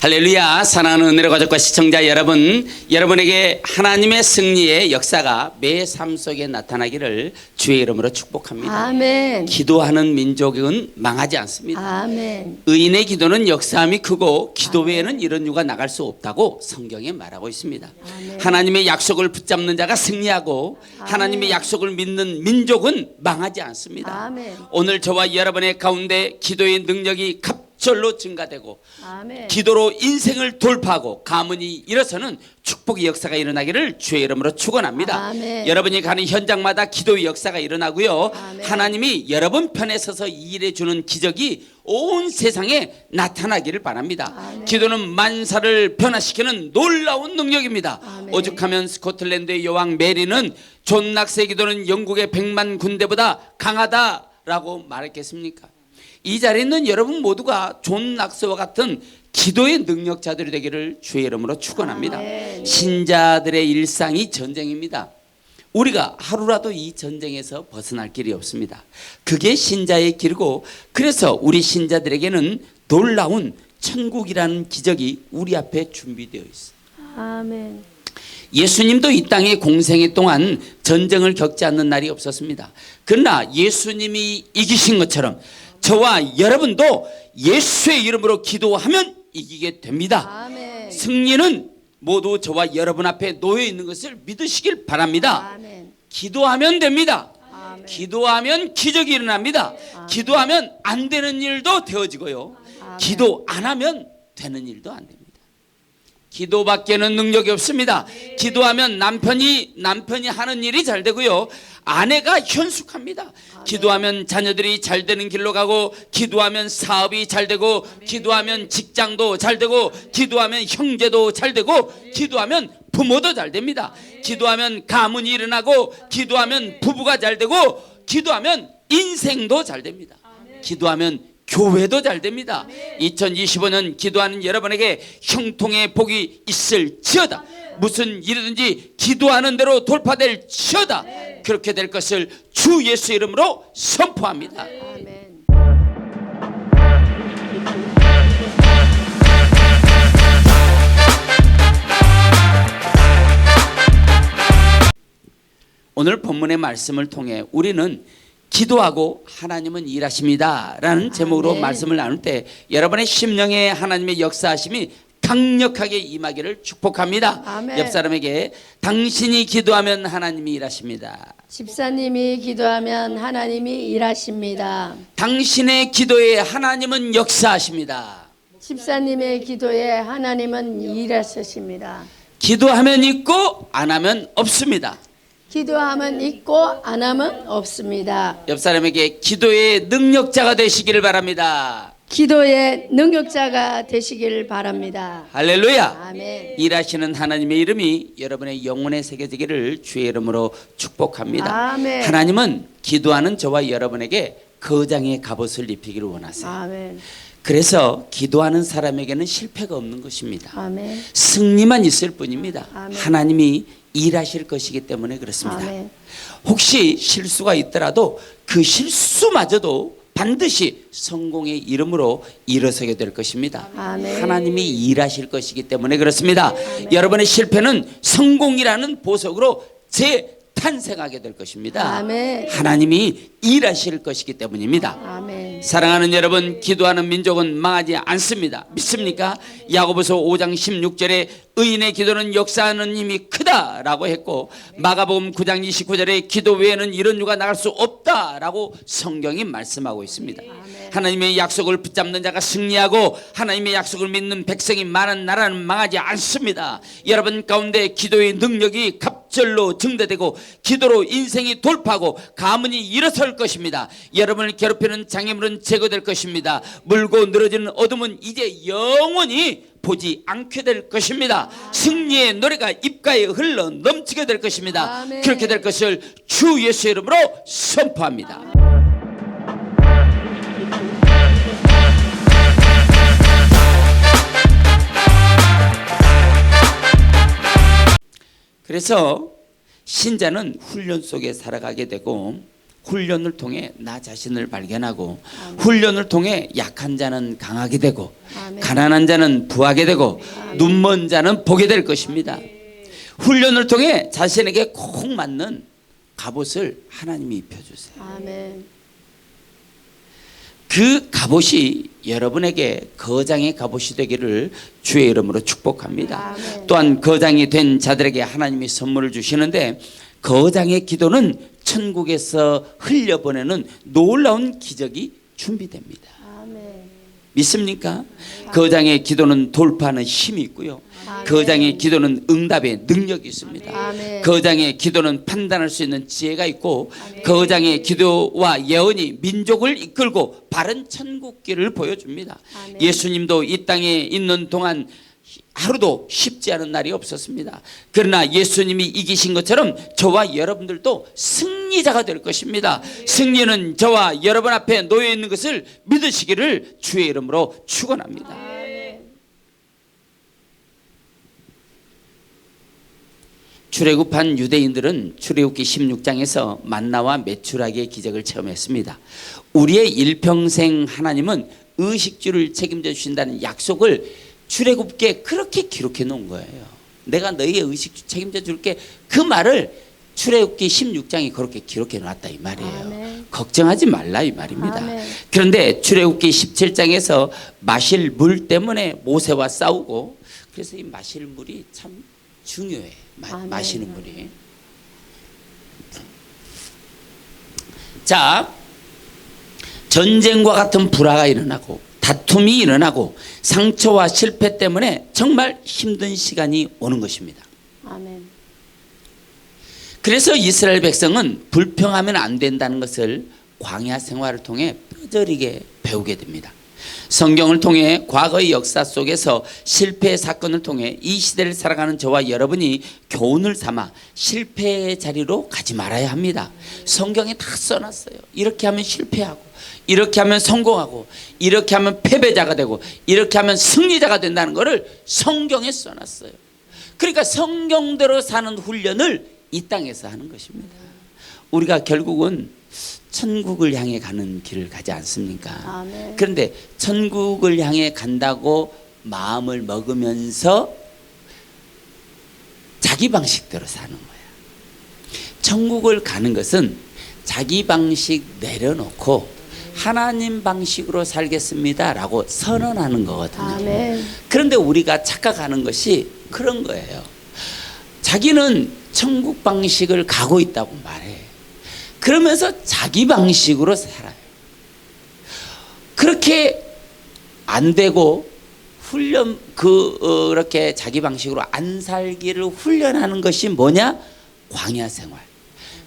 할렐루야. 사랑하는 은혜로 가족과 시청자 여러분, 여러분에게 하나님의 승리의 역사가 매 삶 속에 나타나기를 주의 이름으로 축복합니다. 아멘. 기도하는 민족은 망하지 않습니다. 아멘. 의인의 기도는 역사함이 크고 기도 외에는 이런 이유가 나갈 수 없다고 성경에 말하고 있습니다. 아멘. 하나님의 약속을 붙잡는 자가 승리하고 하나님의 약속을 믿는 민족은 망하지 않습니다. 아멘. 오늘 저와 여러분의 가운데 기도의 능력이 절로 증가되고 아멘. 기도로 인생을 돌파하고 가문이 일어서는 축복의 역사가 일어나기를 주의 이름으로 축원합니다. 아멘. 여러분이 가는 현장마다 기도의 역사가 일어나고요. 아멘. 하나님이 여러분 편에 서서 일해 주는 기적이 온 세상에 나타나기를 바랍니다. 아멘. 기도는 만사를 변화시키는 놀라운 능력입니다. 아멘. 오죽하면 스코틀랜드의 여왕 메리는 존 낙스의 기도는 영국의 100만 군대보다 강하다라고 말했겠습니까? 이 자리에 있는 여러분 모두가 존 낙스와 같은 기도의 능력자들이 되기를 주의 이름으로 축원합니다. 아멘. 신자들의 일상이 전쟁입니다. 우리가 하루라도 이 전쟁에서 벗어날 길이 없습니다. 그게 신자의 길이고, 그래서 우리 신자들에게는 놀라운 천국이라는 기적이 우리 앞에 준비되어 있습니다. 아멘. 예수님도 이 땅의 공생애 동안 전쟁을 겪지 않는 날이 없었습니다. 그러나 예수님이 이기신 것처럼 저와 여러분도 예수의 이름으로 기도하면 이기게 됩니다. 아멘. 승리는 모두 저와 여러분 앞에 놓여 있는 것을 믿으시길 바랍니다. 아멘. 기도하면 됩니다. 아멘. 기도하면 기적이 일어납니다. 기도하면 안 되는 일도 되어지고요. 아멘. 기도 안 하면 되는 일도 안 됩니다. 기도밖에는 능력이 없습니다. 기도하면 남편이 하는 일이 잘 되고요. 아내가 현숙합니다. 기도하면 자녀들이 잘 되는 길로 가고, 기도하면 사업이 잘 되고, 기도하면 직장도 잘 되고, 기도하면 형제도 잘 되고, 기도하면 부모도 잘 됩니다. 기도하면 가문이 일어나고, 기도하면 부부가 잘 되고, 기도하면 인생도 잘 됩니다. 기도하면 교회도 잘 됩니다. 2025년 기도하는 여러분에게 형통의 복이 있을지어다. 무슨 일이든지 기도하는 대로 돌파될지어다. 그렇게 될 것을 주 예수 이름으로 선포합니다. 아멘. 오늘 본문의 말씀을 통해 우리는 기도하고 하나님은 일하십니다 라는 제목으로 아멘. 말씀을 나눌 때 여러분의 심령에 하나님의 역사하심이 강력하게 임하기를 축복합니다. 아멘. 옆 사람에게 당신이 기도하면 하나님이 일하십니다. 집사님이 기도하면 하나님이 일하십니다. 당신의 기도에 하나님은 역사하십니다. 집사님의 기도에 하나님은 일하십니다. 기도하면 있고 안 하면 없습니다. 기도하면 있고 안 하면 없습니다. 옆 사람에게 기도의 능력자가 되시기를 바랍니다. 기도의 능력자가 되시길 바랍니다. 할렐루야. 아멘. 일하시는 하나님의 이름이 여러분의 영혼에 새겨지기를 주의 이름으로 축복합니다. 아멘. 하나님은 기도하는 저와 여러분에게 거장의 갑옷을 입히기를 원하세요. 아멘. 그래서 기도하는 사람에게는 실패가 없는 것입니다. 아멘. 승리만 있을 뿐입니다. 아멘. 하나님이 일하실 것이기 때문에 그렇습니다. 아멘. 혹시 실수가 있더라도 그 실수마저도 반드시 성공의 이름으로 일어서게 될 것입니다. 아멘. 하나님이 일하실 것이기 때문에 그렇습니다. 여러분의 실패는 성공이라는 보석으로 재탄생하게 될 것입니다. 아멘. 하나님이 일하실 것이기 때문입니다. 아멘. 사랑하는 여러분, 기도하는 민족은 망하지 않습니다. 믿습니까? 야고보서 5장 16절에 의인의 기도는 역사하는 힘이 크다라고 했고, 마가복음 9장 29절에 기도 외에는 이런 이유가 나갈 수 없다라고 성경이 말씀하고 있습니다. 하나님의 약속을 붙잡는 자가 승리하고 하나님의 약속을 믿는 백성이 많은 나라는 망하지 않습니다. 여러분 가운데 기도의 능력이 갑절로 증대되고 기도로 인생이 돌파하고 가문이 일어설 것입니다. 여러분을 괴롭히는 장애물은 제거될 것입니다. 물고 늘어지는 어둠은 이제 영원히 보지 않게 될 것입니다. 승리의 노래가 입가에 흘러 넘치게 될 것입니다. 아멘. 그렇게 될 것을 주 예수 이름으로 선포합니다. 그래서 신자는 훈련 속에 살아가게 되고 훈련을 통해 나 자신을 발견하고 훈련을 통해 약한 자는 강하게 되고 아멘. 가난한 자는 부하게 되고 눈먼 자는 보게 될 것입니다. 훈련을 통해 자신에게 꼭 맞는 갑옷을 하나님이 입혀주세요. 아멘. 그 갑옷이 여러분에게 거장의 갑옷이 되기를 주의 이름으로 축복합니다. 아멘. 또한 거장이 된 자들에게 하나님이 선물을 주시는데 거장의 기도는 천국에서 흘려보내는 놀라운 기적이 준비됩니다. 아멘. 믿습니까? 거장의 기도는 돌파하는 힘이 있고요. 아멘. 거장의 기도는 응답의 능력이 있습니다. 아멘. 거장의 기도는 판단할 수 있는 지혜가 있고 아멘. 거장의 기도와 예언이 민족을 이끌고 바른 천국길을 보여줍니다. 아멘. 예수님도 이 땅에 있는 동안 하루도 쉽지 않은 날이 없었습니다. 그러나 예수님이 이기신 것처럼 저와 여러분들도 승리자가 될 것입니다. 승리는 저와 여러분 앞에 놓여 있는 것을 믿으시기를 주의 이름으로 축원합니다. 아멘. 출애굽한 유대인들은 출애굽기 16장에서 만나와 메추라기의 기적을 체험했습니다. 우리의 일평생 하나님은 의식주를 책임져 주신다는 약속을 출애굽기에 그렇게 기록해 놓은 거예요. 내가 너희의 의식주 책임져 줄게. 그 말을 출애굽기 16장이 그렇게 기록해 놨다 이 말이에요. 아멘. 걱정하지 말라 이 말입니다. 아멘. 그런데 출애굽기 17장에서 마실 물 때문에 모세와 싸우고 그래서 이 마실 물이 참 중요해. 아멘. 마시는 물이. 자, 전쟁과 같은 불화가 일어나고 다툼이 일어나고 상처와 실패 때문에 정말 힘든 시간이 오는 것입니다. 아멘. 그래서 이스라엘 백성은 불평하면 안 된다는 것을 광야 생활을 통해 뼈저리게 배우게 됩니다. 성경을 통해 과거의 역사 속에서 실패의 사건을 통해 이 시대를 살아가는 저와 여러분이 교훈을 삼아 실패의 자리로 가지 말아야 합니다. 성경에 다 써놨어요. 이렇게 하면 실패하고 이렇게 하면 성공하고 이렇게 하면 패배자가 되고 이렇게 하면 승리자가 된다는 것을 성경에 써놨어요. 그러니까 성경대로 사는 훈련을 이 땅에서 하는 것입니다. 우리가 결국은 천국을 향해 가는 길을 가지 않습니까? 아멘. 그런데 천국을 향해 간다고 마음을 먹으면서 자기 방식대로 사는 거야. 천국을 가는 것은 자기 방식 내려놓고 하나님 방식으로 살겠습니다라고 선언하는 거거든요. 아멘. 그런데 우리가 착각하는 것이 그런 거예요. 자기는 천국 방식을 가고 있다고 말해. 그러면서 자기 방식으로 살아요. 그렇게 안 되고 그렇게 자기 방식으로 안 살기를 훈련하는 것이 뭐냐? 광야 생활.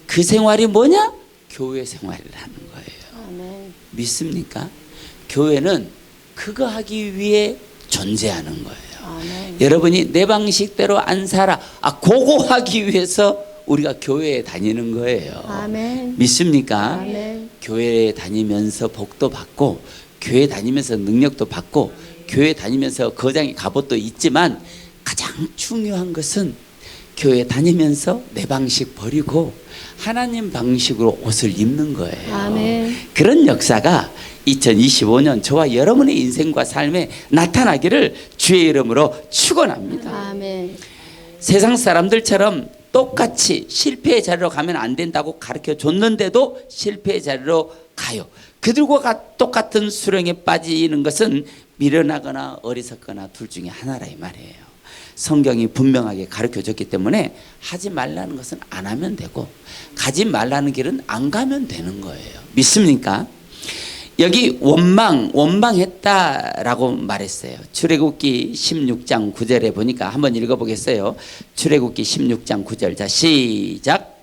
그 생활이 뭐냐? 교회 생활이라는 거예요. 아멘. 믿습니까? 교회는 그거 하기 위해 존재하는 거예요. 아멘. 여러분이 내 방식대로 안 살아. 그거 하기 위해서 우리가 교회에 다니는 거예요. 아멘. 믿습니까? 아멘. 교회에 다니면서 복도 받고 교회 다니면서 능력도 받고 교회 다니면서 거장의 갑옷도 있지만 가장 중요한 것은 교회 다니면서 내 방식 버리고 하나님 방식으로 옷을 입는 거예요. 아멘. 그런 역사가 2025년 저와 여러분의 인생과 삶에 나타나기를 주의 이름으로 축원합니다. 아멘. 세상 사람들처럼 똑같이 실패의 자리로 가면 안 된다고 가르쳐 줬는데도 실패의 자리로 가요. 그들과 똑같은 수렁에 빠지는 것은 미련하거나 어리석거나 둘 중에 하나라 이 말이에요. 성경이 분명하게 가르쳐 줬기 때문에 하지 말라는 것은 안 하면 되고 가지 말라는 길은 안 가면 되는 거예요. 믿습니까? 여기 원망했다라고 말했어요. 출애굽기 16장 9절에 보니까 한번 읽어보겠어요. 출애굽기 16장 9절. 자, 시작.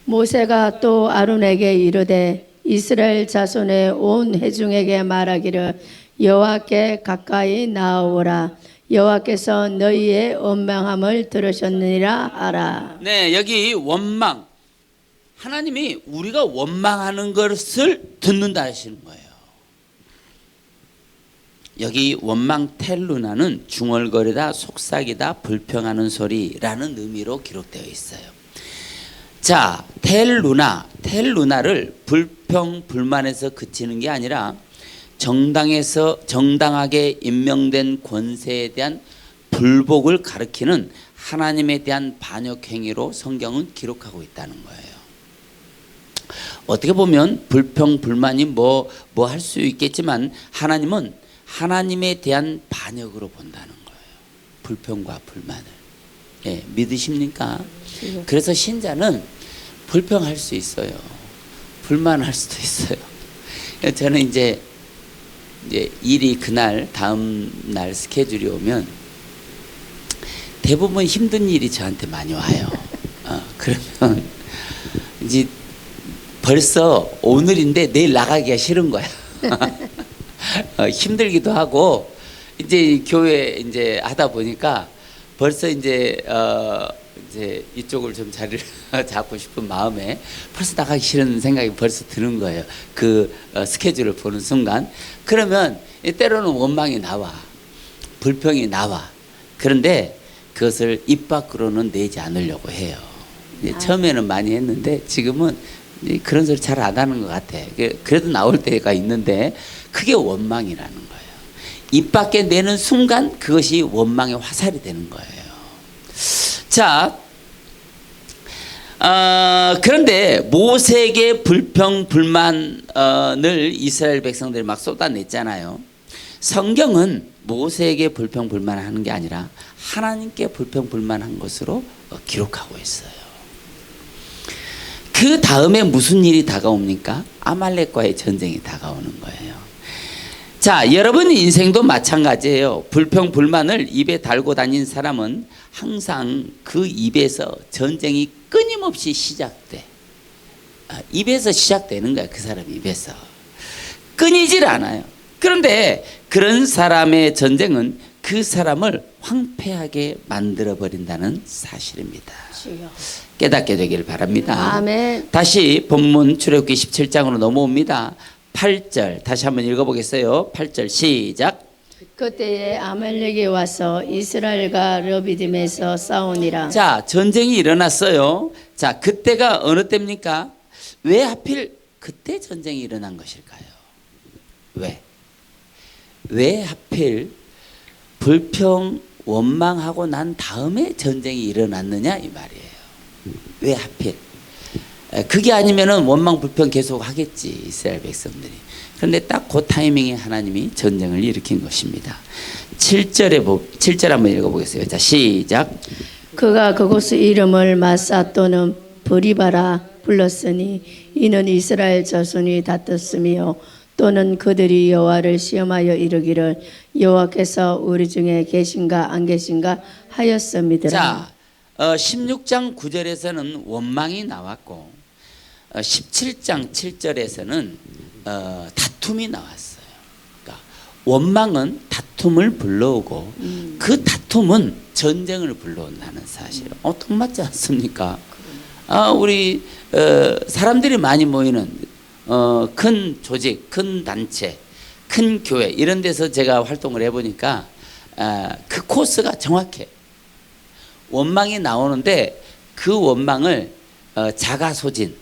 모세가 또 아론에게 이르되 이스라엘 자손의 온 회중에게 말하기를 여호와께 가까이 나아오라. 여호와께서 너희의 원망함을 들으셨느니라 하라. 네, 여기 원망. 하나님이 우리가 원망하는 것을 듣는다 하시는 거예요. 여기 원망 텔루나는 중얼거리다, 속삭이다, 불평하는 소리라는 의미로 기록되어 있어요. 자, 텔루나를 불평 불만에서 그치는 게 아니라 정당하게 임명된 권세에 대한 불복을 가리키는 하나님에 대한 반역 행위로 성경은 기록하고 있다는 거예요. 어떻게 보면 불평 불만이 뭐 할 수 있겠지만 하나님은 하나님에 대한 반역으로 본다는 거예요. 불평과 불만을. 예, 믿으십니까? 그래서 신자는 불평할 수 있어요. 불만할 수도 있어요. 저는 이제 일이 그날 다음 날 스케줄이 오면 대부분 힘든 일이 저한테 많이 와요. 그러면 이제 벌써 오늘인데 내일 나가기가 싫은 거야. 힘들기도 하고 이제 교회 이제 하다 보니까 벌써 이제 이쪽을 좀 자리를 잡고 싶은 마음에 벌써 나가기 싫은 생각이 벌써 드는 거예요. 그 스케줄을 보는 순간. 그러면 때로는 원망이 나와, 불평이 나와. 그런데 그것을 입 밖으로는 내지 않으려고 해요. 처음에는 많이 했는데 지금은 그런 소리 잘 안 하는 것 같아. 그래도 나올 때가 있는데 그게 원망이라는 거예요. 입 밖에 내는 순간 그것이 원망의 화살이 되는 거예요. 자, 그런데 모세에게 불평 불만을 이스라엘 백성들이 막 쏟아냈잖아요. 성경은 모세에게 불평 불만하는 게 아니라 하나님께 불평 불만한 것으로 기록하고 있어요. 그 다음에 무슨 일이 다가옵니까? 아말렉과의 전쟁이 다가오는 거예요. 자, 여러분 인생도 마찬가지예요. 불평 불만을 입에 달고 다닌 사람은 항상 그 입에서 전쟁이 끊임없이 시작돼. 입에서 시작되는 거야. 그 사람 입에서 끊이질 않아요. 그런데 그런 사람의 전쟁은 그 사람을 황폐하게 만들어 버린다는 사실입니다. 깨닫게 되기를 바랍니다. 아멘. 다시 본문 출애굽기 17장으로 넘어옵니다. 8절 다시 한번 읽어보겠어요. 8절 시작. 그때에 아말렉이 와서 이스라엘과 르비딤에서 싸우니라. 자, 전쟁이 일어났어요. 자, 그때가 어느 때입니까? 왜 하필 그때 전쟁이 일어난 것일까요? 왜 하필 불평 원망하고 난 다음에 전쟁이 일어났느냐 이 말이에요. 왜 하필? 그게 아니면은 원망 불평 계속 하겠지 이스라엘 백성들이. 그런데 딱 그 타이밍에 하나님이 전쟁을 일으킨 것입니다. 7절 한번 읽어보겠어요. 자, 시작. 그가 그곳 이름을 마사 또는 브리바라 불렀으니 이는 이스라엘 자손이 다퉜으며 또는 그들이 여호와를 시험하여 이르기를 여호와께서 우리 중에 계신가 안 계신가 하였음이더라. 자, 16장 9절에서는 원망이 나왔고 17장 7절에서는 다툼이 나왔어요. 그러니까 원망은 다툼을 불러오고 그 다툼은 전쟁을 불러온다는 사실. 통 맞지 않습니까? 우리 사람들이 많이 모이는 큰 조직, 큰 단체, 큰 교회 이런 데서 제가 활동을 해보니까 그 코스가 정확해. 원망이 나오는데 그 원망을 자가 소진,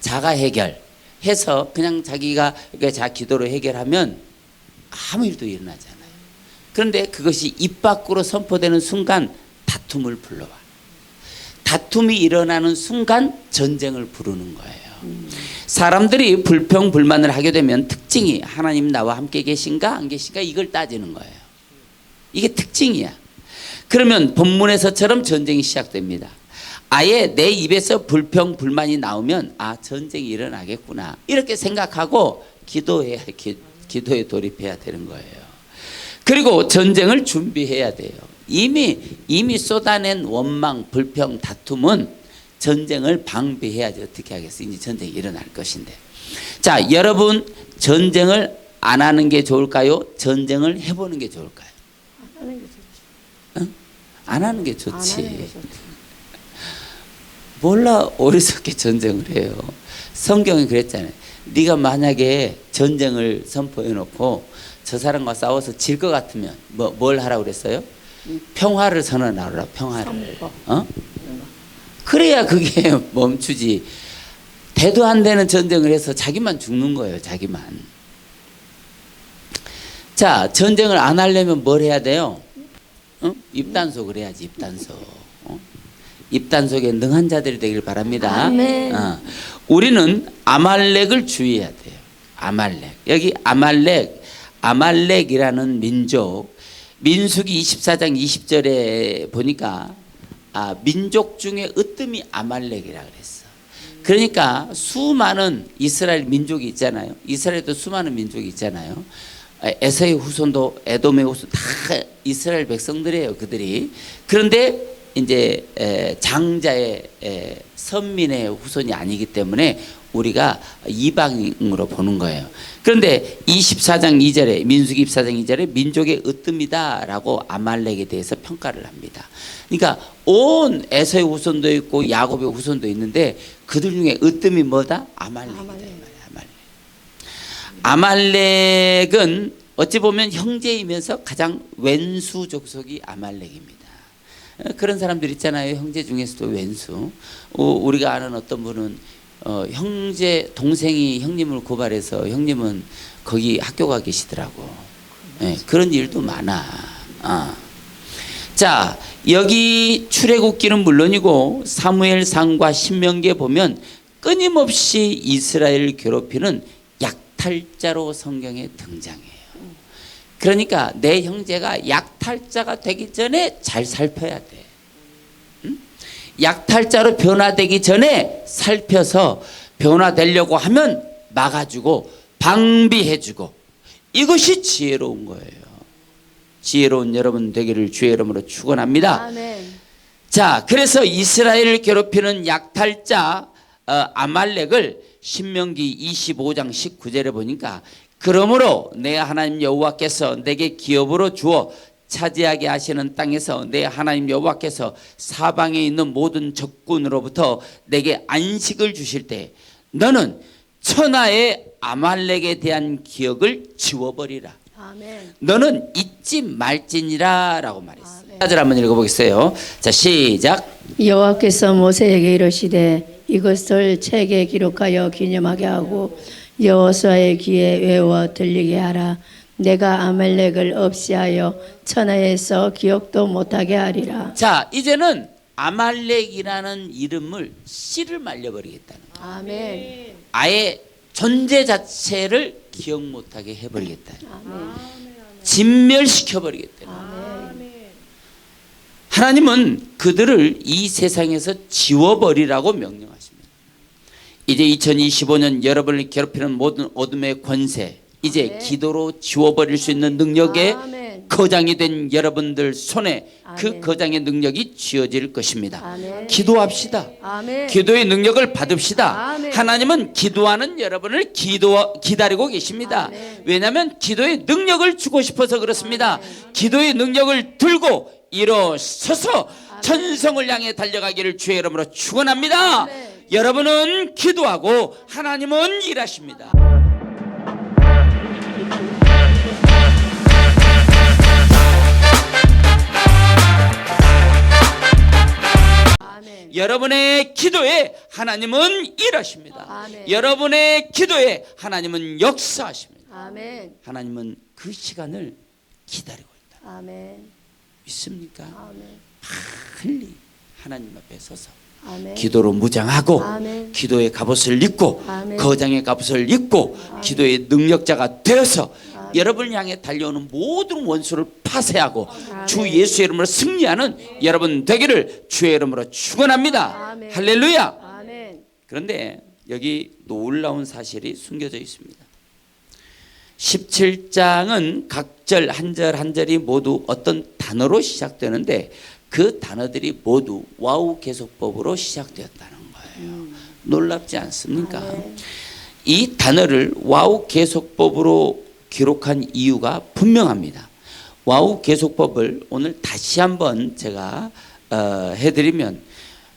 자가 해결해서 그냥 자기가 기도로 해결하면 아무 일도 일어나잖아요. 그런데 그것이 입 밖으로 선포되는 순간 다툼을 불러와. 다툼이 일어나는 순간 전쟁을 부르는 거예요. 사람들이 불평 불만을 하게 되면 특징이 하나님 나와 함께 계신가 안 계신가 이걸 따지는 거예요. 이게 특징이야. 그러면 본문에서처럼 전쟁이 시작됩니다. 아예 내 입에서 불평 불만이 나오면 전쟁이 일어나겠구나 이렇게 생각하고 기도에 돌입해야 되는 거예요. 그리고 전쟁을 준비해야 돼요. 이미 쏟아낸 원망 불평 다툼은 전쟁을 방비해야지 어떻게 하겠어요. 이제 전쟁이 일어날 것인데. 자, 여러분 전쟁을 안 하는 게 좋을까요? 전쟁을 해보는 게 좋을까요? 안 하는 게 좋지. 몰라 어리석게 전쟁을 해요. 성경이 그랬잖아요. 네가 만약에 전쟁을 선포해 놓고 저 사람과 싸워서 질 것 같으면 뭘 하라고 그랬어요? 평화를 선언하라. 평화를. 그래야 그게 멈추지. 대도 안 되는 전쟁을 해서 자기만 죽는 거예요. 자기만. 자, 전쟁을 안 하려면 뭘 해야 돼요? 입단속을 해야지. 입단속. 입단속에 능한 자들이 되길 바랍니다. 아멘. 우리는 아말렉을 주의해야 돼요. 아말렉. 여기 아말렉이라는 민족, 민수기 24장 20절에 보니까 민족 중에 으뜸이 아말렉이라 그랬어. 그러니까 수많은 이스라엘 민족이 있잖아요. 이스라엘도 수많은 민족이 있잖아요. 에서의 후손도 에돔의 후손 다 이스라엘 백성들이에요. 그들이. 그런데 이제 장자의 선민의 후손이 아니기 때문에 우리가 이방으로 보는 거예요. 그런데 24장 2절에 민수기 24장 2절에 민족의 으뜸이다라고 아말렉에 대해서 평가를 합니다. 그러니까 온 에서의 후손도 있고 야곱의 후손도 있는데 그들 중에 으뜸이 뭐다? 아말렉이다. 아말렉은 어찌 보면 형제이면서 가장 왼수 족속이 아말렉입니다. 그런 사람들 있잖아요. 형제 중에서도 왼수. 우리가 아는 어떤 분은 형제 동생이 형님을 고발해서 형님은 거기 학교 가 계시더라고. 네, 그런 일도 많아. 자, 여기 출애굽기는 물론이고 사무엘상과 신명기에 보면 끊임없이 이스라엘을 괴롭히는 약탈자로 성경에 등장해요. 그러니까 내 형제가 약탈자가 되기 전에 잘 살펴야 돼. 약탈자로 변화되기 전에 살펴서 변화되려고 하면 막아주고 방비해주고, 이것이 지혜로운 거예요. 지혜로운 여러분 되기를 주의 이름으로 축원합니다. 아멘. 자, 그래서 이스라엘을 괴롭히는 약탈자 아말렉을 신명기 25장 19절에 보니까 그러므로 내 하나님 여호와께서 내게 기업으로 주어 차지하게 하시는 땅에서 내 하나님 여호와께서 사방에 있는 모든 적군으로부터 내게 안식을 주실 때 너는 천하의 아말렉에 대한 기억을 지워버리라. 아멘. 너는 잊지 말지니라 라고 말했어요. 사절 한번 읽어보겠어요. 자, 시작. 여호와께서 모세에게 이르시되 이것을 책에 기록하여 기념하게 하고 여호수아의 귀에 외워 들리게 하라. 내가 아말렉을 없이하여 천하에서 기억도 못하게 하리라. 자, 이제는 아말렉이라는 이름을 씨를 말려버리겠다는 거예요. 아멘. 아예 존재 자체를 기억 못하게 해버리겠다. 진멸시켜버리겠다. 하나님은 그들을 이 세상에서 지워버리라고 명령하십니다. 이제 2025년 여러분을 괴롭히는 모든 어둠의 권세, 이제 기도로 지워버릴 수 있는 능력의 아멘. 거장이 된 여러분들 손에 그 아멘. 거장의 능력이 쥐어질 것입니다. 아멘. 기도합시다. 아멘. 기도의 능력을 받읍시다. 아멘. 하나님은 기도하는 여러분을 기다리고 계십니다. 아멘. 왜냐하면 기도의 능력을 주고 싶어서 그렇습니다. 기도의 능력을 들고 일어서서 천성을 향해 달려가기를 주의 이름으로 축원합니다. 아멘. 여러분은 기도하고 하나님은 일하십니다. 아멘. 여러분의 기도에 하나님은 일하십니다. 아멘. 여러분의 기도에 하나님은 역사하십니다. 아멘. 하나님은 그 시간을 기다리고 있다. 아멘. 믿습니까? 아멘. 빨리 하나님 앞에 서서 아멘. 기도로 무장하고 아멘. 기도의 갑옷을 입고 아멘. 거장의 갑옷을 입고 기도의 능력자가 되어서 여러분을 향해 달려오는 모든 원수를 파쇄하고 주 예수의 이름으로 승리하는 여러분 되기를 주의 이름으로 축원합니다. 아멘. 할렐루야. 아멘. 그런데 여기 놀라운 사실이 숨겨져 있습니다. 17장은 각 절 한 절 한 절이 모두 어떤 단어로 시작되는데 그 단어들이 모두 와우 계속법으로 시작되었다는 거예요. 놀랍지 않습니까? 아멘. 이 단어를 와우 계속법으로 기록한 이유가 분명합니다. 와우 계속법을 오늘 다시 한번 제가 해드리면,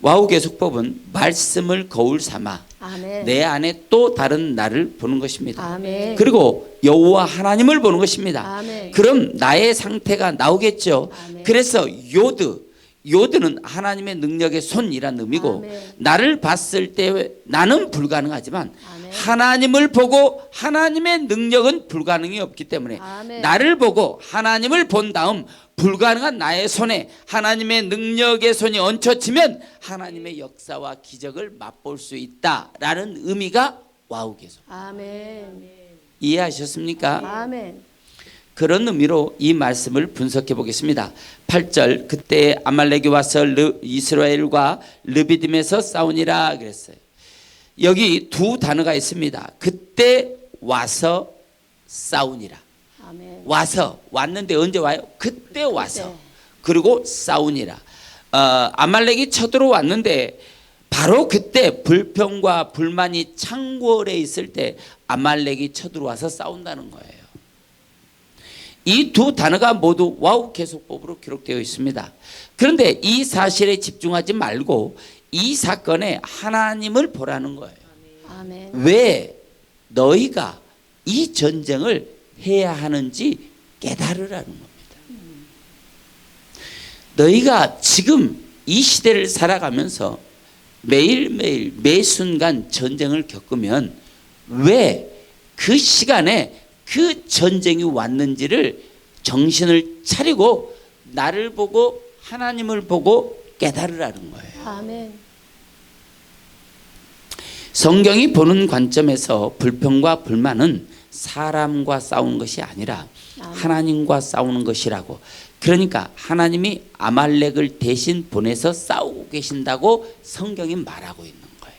와우 계속법은 말씀을 거울 삼아 아멘. 내 안에 또 다른 나를 보는 것입니다. 아멘. 그리고 여호와 하나님을 보는 것입니다. 아멘. 그럼 나의 상태가 나오겠죠. 아멘. 그래서 요드, 요드는 하나님의 능력의 손이란 의미고 아멘. 나를 봤을 때 나는 불가능하지만 아멘. 하나님을 보고 하나님의 능력은 불가능이 없기 때문에 아멘. 나를 보고 하나님을 본 다음 불가능한 나의 손에 하나님의 능력의 손이 얹혀지면 하나님의 역사와 기적을 맛볼 수 있다라는 의미가 와우개소. 아멘. 이해하셨습니까? 아멘. 그런 의미로 이 말씀을 분석해 보겠습니다. 8절 그때 아말렉이 와서 이스라엘과 르비딤에서 싸우니라 그랬어요. 여기 두 단어가 있습니다. 그때 와서 싸우니라. 아멘. 와서 왔는데 언제 와요? 그때 와서. 그때. 그리고 싸우니라. 아말렉이 쳐들어왔는데 바로 그때 불평과 불만이 창궐해 있을 때 아말렉이 쳐들어와서 싸운다는 거예요. 이 두 단어가 모두 와우 계속법으로 기록되어 있습니다. 그런데 이 사실에 집중하지 말고 이 사건에 하나님을 보라는 거예요. 아멘. 왜 너희가 이 전쟁을 해야 하는지 깨달으라는 겁니다. 너희가 지금 이 시대를 살아가면서 매일매일 매 순간 전쟁을 겪으면 왜 그 시간에 그 전쟁이 왔는지를 정신을 차리고 나를 보고 하나님을 보고 깨달으라는 거예요. 아멘. 성경이 보는 관점에서 불평과 불만은 사람과 싸우는 것이 아니라 하나님과 싸우는 것이라고. 그러니까 하나님이 아말렉을 대신 보내서 싸우고 계신다고 성경이 말하고 있는 거예요.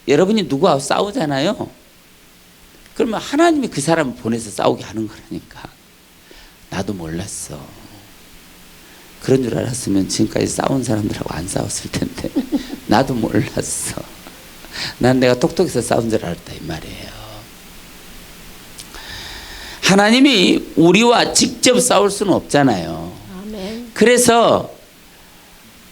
여러분이 누구하고 싸우잖아요. 그러면 하나님이 그 사람을 보내서 싸우게 하는 거라니까. 나도 몰랐어. 그런 줄 알았으면 지금까지 싸운 사람들하고 안 싸웠을 텐데. 나도 몰랐어. 난 내가 똑똑해서 싸운 줄 알았다 이 말이에요. 하나님이 우리와 직접 싸울 수는 없잖아요. 아멘. 그래서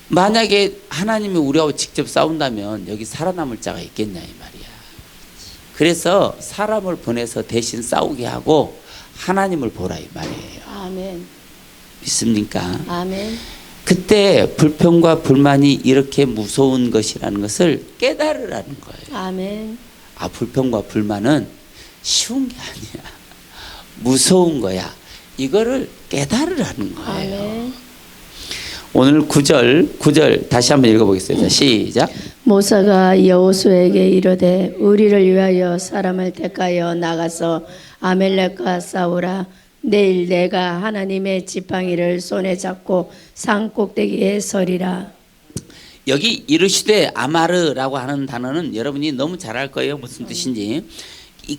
만약에 하나님이 우리하고 직접 싸운다면 여기 살아남을 자가 있겠냐 이 말이야. 그래서 사람을 보내서 대신 싸우게 하고 하나님을 보라 이 말이에요. 아멘. 믿습니까? 아멘. 그때 불평과 불만이 이렇게 무서운 것이라는 것을 깨달으라는 거예요. 아멘. 아, 불평과 불만은 쉬운 게 아니야. 무서운 거야. 이거를 깨달으라는 거예요. 아멘. 오늘 9절 다시 한번 읽어보겠습니다. 시작. 모세가 여호수에게 이르되 우리를 위하여 사람을 택하여 나가서 아멜렉과 싸우라. 내일 내가 하나님의 지팡이를 손에 잡고 산 꼭대기에 서리라. 여기 이르시되 아마르라고 하는 단어는 여러분이 너무 잘 알 거예요. 무슨 뜻인지.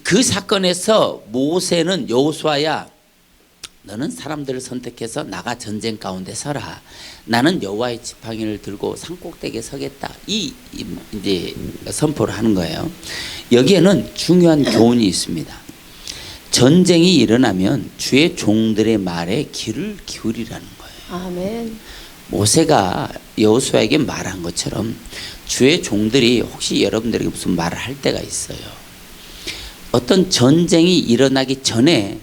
그 사건에서 모세는 여호수아야 너는 사람들을 선택해서 나가 전쟁 가운데 서라. 나는 여호와의 지팡이를 들고 산꼭대기에 서겠다. 이제 선포를 하는 거예요. 여기에는 중요한 교훈이 있습니다. 전쟁이 일어나면 주의 종들의 말에 귀를 기울이라는 거예요. 아멘. 모세가 여호수아에게 말한 것처럼 주의 종들이 혹시 여러분들에게 무슨 말을 할 때가 있어요. 어떤 전쟁이 일어나기 전에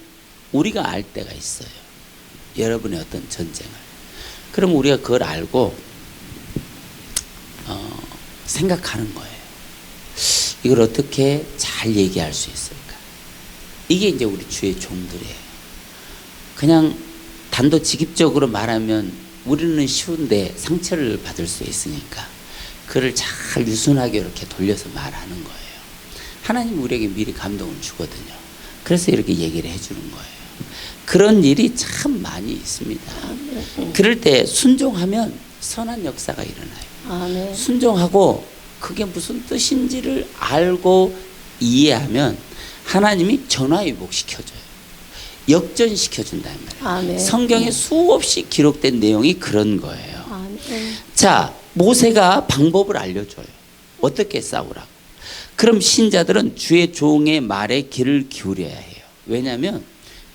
우리가 알 때가 있어요. 여러분의 어떤 전쟁을. 그럼 우리가 그걸 알고 생각하는 거예요. 이걸 어떻게 잘 얘기할 수 있을까? 이게 이제 우리 주의 종들이에요. 그냥 단도직입적으로 말하면 우리는 쉬운데 상처를 받을 수 있으니까 그를 잘 유순하게 이렇게 돌려서 말하는 거예요. 하나님 우리에게 미리 감동을 주거든요. 그래서 이렇게 얘기를 해주는 거예요. 그런 일이 참 많이 있습니다. 그럴 때 순종하면 선한 역사가 일어나요. 아멘. 순종하고 그게 무슨 뜻인지를 알고 이해하면 하나님이 전화위복시켜줘요. 역전시켜준다 말이에요. 아멘. 성경에 수없이 기록된 내용이 그런 거예요. 아멘. 자, 모세가 방법을 알려줘요. 어떻게 싸우라고. 그럼 신자들은 주의 종의 말에 귀를 기울여야 해요. 왜냐하면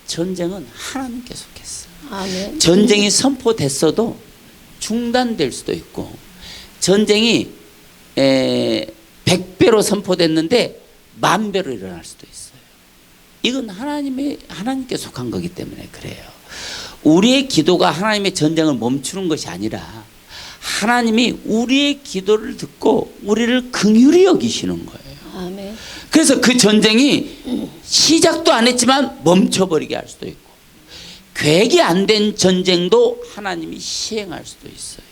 전쟁은 하나님께 속했어. 아멘. 전쟁이 선포됐어도 중단될 수도 있고 전쟁이 100배로 선포됐는데 10,000배로 일어날 수도 있어요. 이건 하나님께 속한 거기 때문에 그래요. 우리의 기도가 하나님의 전쟁을 멈추는 것이 아니라 하나님이 우리의 기도를 듣고 우리를 긍휼히 여기시는 거예요. 아멘. 그래서 그 전쟁이 시작도 안 했지만 멈춰버리게 할 수도 있고, 계획이 안 된 전쟁도 하나님이 시행할 수도 있어요.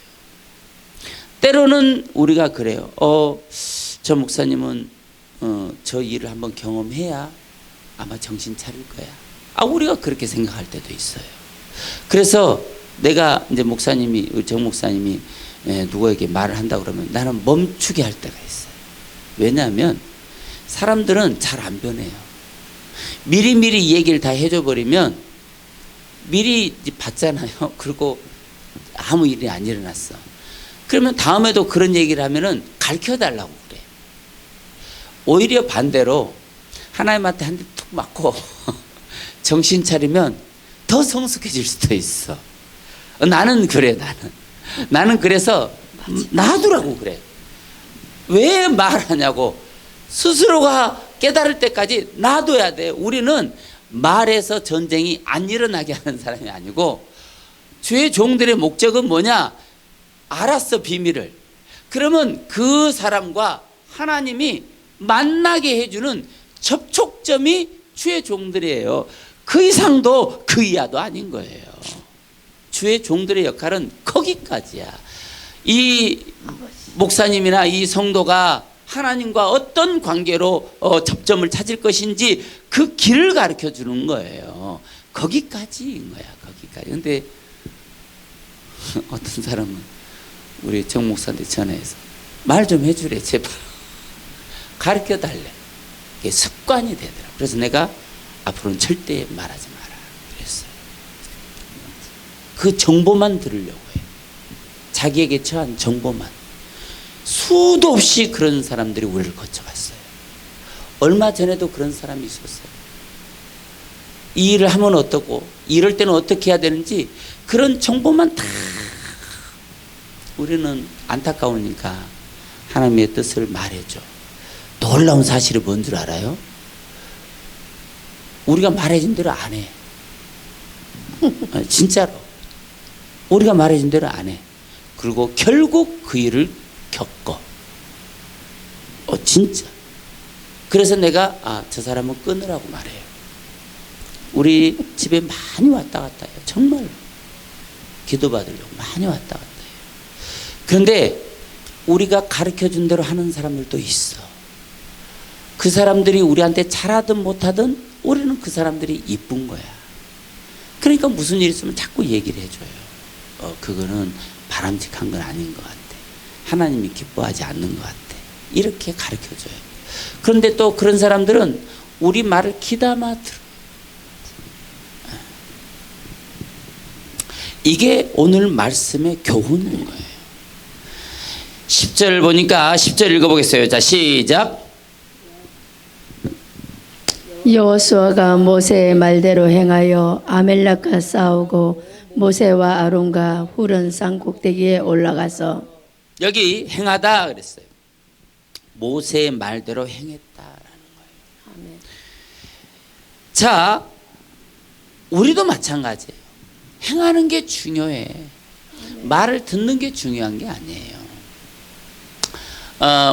때로는 우리가 그래요. 저 목사님은 저 일을 한번 경험해야 아마 정신 차릴 거야. 우리가 그렇게 생각할 때도 있어요. 그래서 내가 이제 정 목사님이 누구에게 말을 한다 그러면 나는 멈추게 할 때가 있어요. 왜냐하면 사람들은 잘 안 변해요. 미리미리 이 얘기를 다 해줘 버리면 미리 봤잖아요. 그리고 아무 일이 안 일어났어. 그러면 다음에도 그런 얘기를 하면은 가르쳐 달라고 그래. 오히려 반대로 하나님한테 한 대 툭 맞고 정신 차리면 더 성숙해질 수도 있어. 나는 그래. 나는 그래서 놔두라고 그래. 왜 말하냐고. 스스로가 깨달을 때까지 놔둬야 돼. 우리는 말해서 전쟁이 안 일어나게 하는 사람이 아니고, 주의 종들의 목적은 뭐냐? 알았어, 비밀을. 그러면 그 사람과 하나님이 만나게 해주는 접촉점이 주의 종들이에요. 그 이상도 그 이하도 아닌 거예요. 주의 종들의 역할은 거기까지야. 이 목사님이나 이 성도가 하나님과 어떤 관계로 접점을 찾을 것인지 그 길을 가르쳐 주는 거예요. 거기까지인 거야. 거기까지. 근데 어떤 사람은 우리 정 목사한테 전화해서 말 좀 해주래, 제발. 가르쳐 달래. 이게 습관이 되더라. 그래서 내가 앞으로는 절대 말하지 마라 그랬어요. 그 정보만 들으려고 해요. 자기에게 처한 정보만. 수도 없이 그런 사람들이 우리를 거쳐갔어요. 얼마 전에도 그런 사람이 있었어요. 이 일을 하면 어떻고, 이럴 때는 어떻게 해야 되는지 그런 정보만 다. 우리는 안타까우니까 하나님의 뜻을 말해줘. 놀라운 사실이 뭔 줄 알아요? 우리가 말해준 대로 안 해. 진짜로. 우리가 말해준 대로 안 해. 그리고 결국 그 일을 겪어. 진짜. 그래서 내가 저 사람은 끊으라고 말해요. 우리 집에 많이 왔다 갔다 해요. 정말로. 기도받으려고 많이 왔다 갔다 해요. 그런데 우리가 가르쳐준 대로 하는 사람들도 있어. 그 사람들이 우리한테 잘하든 못하든 우리는 그 사람들이 이쁜 거야. 그러니까 무슨 일 있으면 자꾸 얘기를 해줘요. 그거는 바람직한 건 아닌 것 같아. 하나님이 기뻐하지 않는 것 같아. 이렇게 가르쳐줘요. 그런데 또 그런 사람들은 우리 말을 귀담아 들어. 이게 오늘 말씀의 교훈인 거예요. 10절 보니까 10절 읽어보겠어요. 자, 시작. 여호수아가 모세의 말대로 행하여 아멜렉과 싸우고 모세와 아론과 훌은 산 꼭대기에 올라가서. 여기 행하다 그랬어요. 모세의 말대로 행했다라는 거예요. 아멘. 자, 우리도 마찬가지예요. 행하는 게 중요해. 말을 듣는 게 중요한 게 아니에요.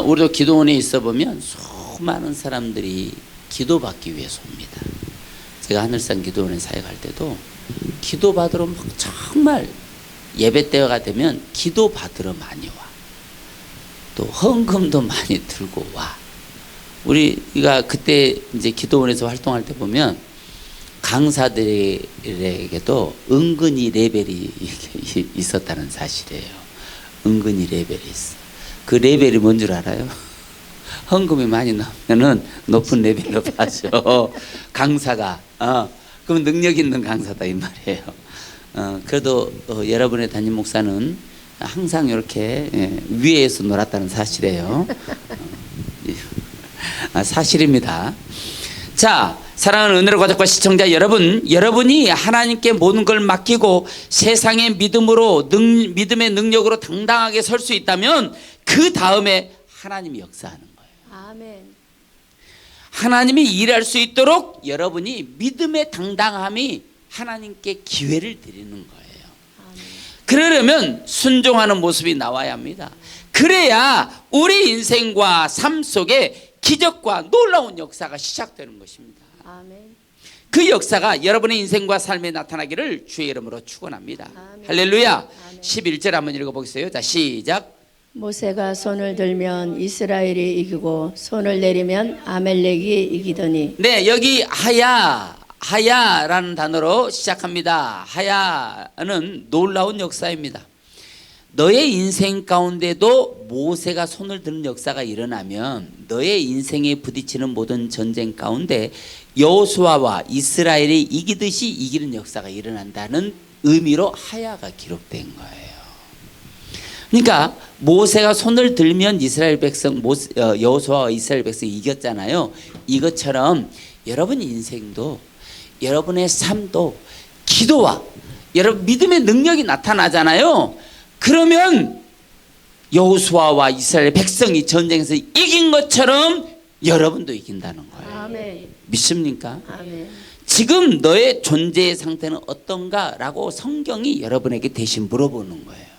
우리도 기도원에 있어 보면 수많은 사람들이 기도받기 위해서 옵니다. 제가 하늘산 기도원에 사역할 때도 기도받으러 막 정말 예배 때가 되면 기도받으러 많이 와. 또 헌금도 많이 들고 와. 우리가 그때 이제 기도원에서 활동할 때 보면 강사들에게도 은근히 레벨이 있었다는 사실이에요. 은근히 레벨이 있어. 그 레벨이 뭔 줄 알아요? 헌금이 많이 나오면은 높은 레벨로 봐줘. 강사가. 그럼 능력 있는 강사다 이 말이에요. 그래도 여러분의 담임 목사는 항상 이렇게 위에서 놀았다는 사실이에요. 사실입니다. 자, 사랑하는 은혜로 가족과 시청자 여러분, 여러분이 하나님께 모든 걸 맡기고 세상의 믿음의 능력으로 당당하게 설 수 있다면 그 다음에 하나님이 역사하는 거예요. 아멘. 하나님이 일할 수 있도록 여러분이 믿음의 당당함이 하나님께 기회를 드리는 거예요. 그러려면 순종하는 모습이 나와야 합니다. 그래야 우리 인생과 삶 속에 기적과 놀라운 역사가 시작되는 것입니다. 아멘. 그 역사가 여러분의 인생과 삶에 나타나기를 주의 이름으로 축원합니다. 아멘. 할렐루야. 아멘. 11절 한번 읽어보겠어요. 자, 시작. 모세가 손을 들면 이스라엘이 이기고 손을 내리면 아멜렉이 이기더니. 네, 여기 하야라는 단어로 시작합니다. 하야는 놀라운 역사입니다. 너의 인생 가운데도 모세가 손을 드는 역사가 일어나면 너의 인생에 부딪히는 모든 전쟁 가운데 여호수아와 이스라엘이 이기듯이 이기는 역사가 일어난다는 의미로 하야가 기록된 거예요. 그러니까 모세가 손을 들면 이스라엘 백성, 여호수아와 이스라엘 백성이 이겼잖아요. 이것처럼 여러분 인생도, 여러분의 삶도 기도와 여러분 믿음의 능력이 나타나잖아요. 그러면 여호수아와 이스라엘 백성이 전쟁에서 이긴 것처럼 여러분도 이긴다는 거예요. 아멘. 믿습니까? 아멘. 지금 너의 존재의 상태는 어떤가라고 성경이 여러분에게 대신 물어보는 거예요.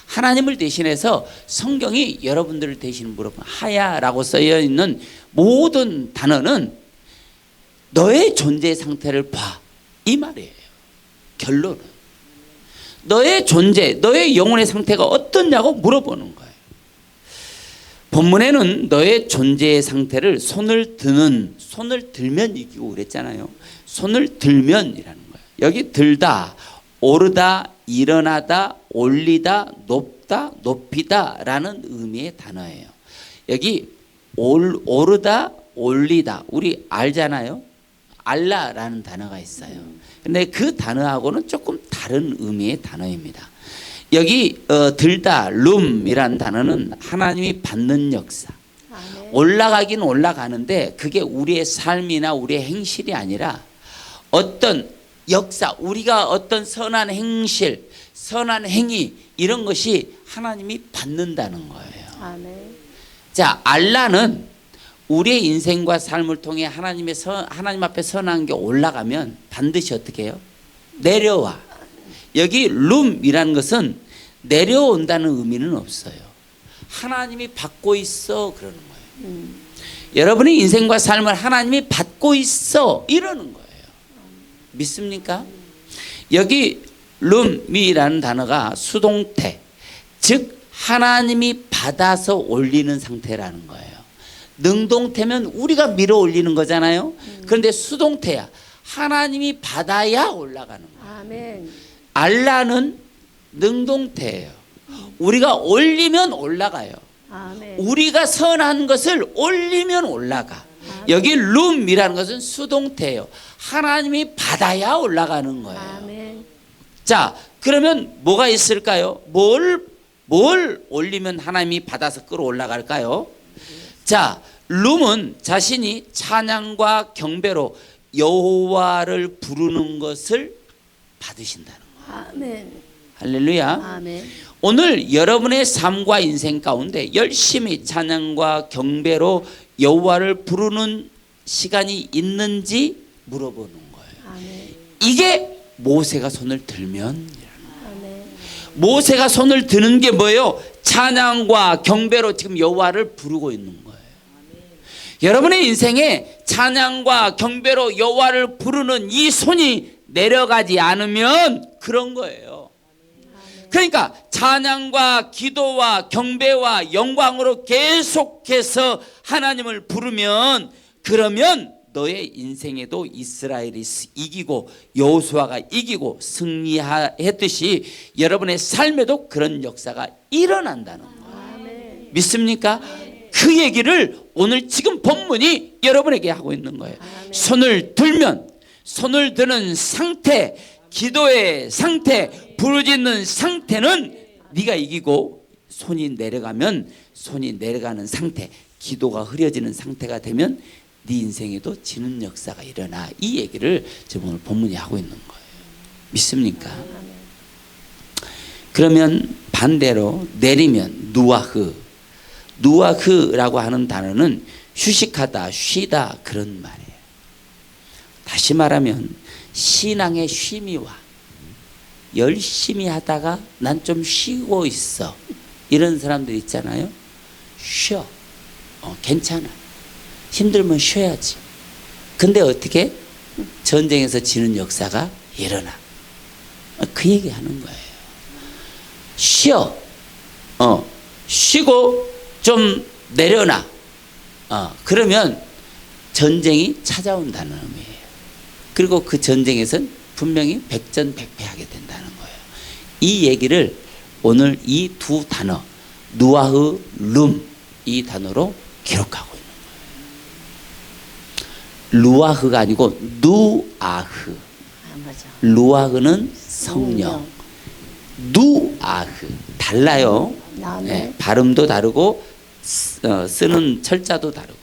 하나님을 대신해서 성경이 여러분들을 대신 물어보는 하야라고 쓰여 있는 모든 단어는 너의 존재의 상태를 봐, 이 말이에요. 결론은 너의 존재, 너의 영혼의 상태가 어떻냐고 물어보는 거예요. 본문에는 너의 존재의 상태를 손을 들면 이기고 그랬잖아요. 손을 들면이라는 거예요. 여기 들다, 오르다, 일어나다, 올리다, 높다, 높이다 라는 의미의 단어예요. 여기 오르다, 올리다 우리 알잖아요. 알라라는 단어가 있어요. 근데 그 단어하고는 조금 다른 의미의 단어입니다. 여기 들다, 룸이라는 단어는 하나님이 받는 역사. 아멘. 올라가긴 올라가는데 그게 우리의 삶이나 우리의 행실이 아니라 어떤 역사, 우리가 어떤 선한 행실, 선한 행위 이런 것이 하나님이 받는다는 거예요. 아멘. 자, 알라는 우리의 인생과 삶을 통해 하나님 앞에 선한 게 올라가면 반드시 어떻게 해요? 내려와. 여기 룸이라는 것은 내려온다는 의미는 없어요. 하나님이 받고 있어 그러는 거예요. 여러분의 인생과 삶을 하나님이 받고 있어 이러는 거예요. 믿습니까? 여기 룸이라는 단어가 수동태, 즉 하나님이 받아서 올리는 상태라는 거예요. 능동태면 우리가 밀어 올리는 거잖아요. 그런데 수동태야. 하나님이 받아야 올라가는 거예요. 아멘. 알라는 능동태예요. 우리가 올리면 올라가요. 아멘. 우리가 선한 것을 올리면 올라가. 여기 룸이라는 것은 수동태예요. 하나님이 받아야 올라가는 거예요. 아멘. 자, 그러면 뭐가 있을까요? 뭘 올리면 하나님이 받아서 끌어올라갈까요? 자, 룸은 자신이 찬양과 경배로 여호와를 부르는 것을 받으신다는 거예요. 아멘. 할렐루야. 아멘. 오늘 여러분의 삶과 인생 가운데 열심히 찬양과 경배로 여호와를 부르는 시간이 있는지 물어보는 거예요. 아멘. 이게 모세가 손을 들면, 아멘. 모세가 손을 드는 게 뭐예요? 찬양과 경배로 지금 여호와를 부르고 있는 거예요. 여러분의 인생에 찬양과 경배로 여호와를 부르는 이 손이 내려가지 않으면 그런 거예요. 그러니까 찬양과 기도와 경배와 영광으로 계속해서 하나님을 부르면, 그러면 너의 인생에도 이스라엘이 이기고 여호수아가 이기고 승리했듯이 여러분의 삶에도 그런 역사가 일어난다는 거예요. 아멘. 믿습니까? 그 얘기를 오늘 지금 본문이 여러분에게 하고 있는 거예요. 아멘. 손을 들면, 손을 드는 상태, 기도의 상태, 부르짖는 상태는 네가 이기고, 손이 내려가면 손이 내려가는 상태, 기도가 흐려지는 상태가 되면 네 인생에도 지는 역사가 일어나. 이 얘기를 지금 오늘 본문이 하고 있는 거예요. 믿습니까? 그러면 반대로 내리면 누아흐라고 하는 단어는 휴식하다, 쉬다 그런 말이에요. 다시 말하면 신앙의 쉼이와 열심히 하다가 난 좀 쉬고 있어, 이런 사람들 있잖아요. 쉬어. 괜찮아. 힘들면 쉬어야지. 근데 어떻게 전쟁에서 지는 역사가 일어나. 그 얘기 하는 거예요. 쉬어. 쉬고 좀 내려놔. 그러면 전쟁이 찾아온다는 의미예요. 그리고 그 전쟁에선 분명히 백전백패하게 된다는 거예요. 이 얘기를 오늘 이 두 단어, 누아흐, 룸, 이 단어로 기록하고 있는 거예요. 루아흐가 아니고 누아흐. 맞아. 루아흐는 성령, 누아흐 달라요. 네, 발음도 다르고 쓰는 철자도 다르고.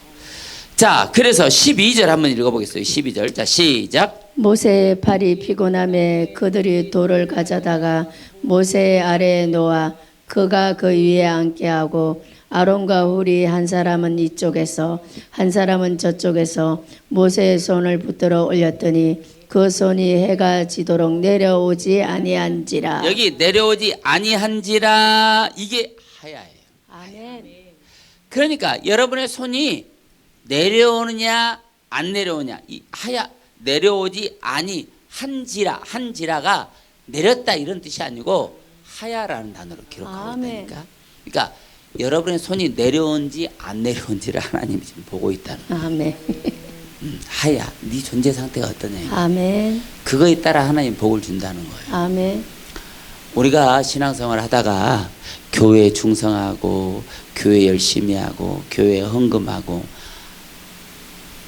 자, 그래서 12절 한번 읽어보겠어요. 12절. 자, 시작. 모세의 팔이 피곤함에 그들이 돌을 가져다가 모세 아래에 놓아 그가 그 위에 앉게 하고 아론과 훌이 한 사람은 이쪽에서 한 사람은 저쪽에서 모세의 손을 붙들어 올렸더니 그 손이 해가 지도록 내려오지 아니한지라. 여기 내려오지 아니한지라, 이게 하야예요. 아멘. 그러니까 여러분의 손이 내려오느냐 안 내려오냐, 이 하야, 내려오지 아니한지라, 한지라가 내렸다 이런 뜻이 아니고 하야라는 단어로 기록하고 아멘. 있다니까. 그러니까 여러분의 손이 내려온지 안 내려온지를 하나님이 지금 보고 있다는 거예요. 아멘. 하야, 네 존재 상태가 어떠냐, 아멘. 그거에 따라 하나님 복을 준다는 거예요. 아멘. 우리가 신앙생활 하다가 교회에 충성하고 교회 열심히 하고 교회에 헌금하고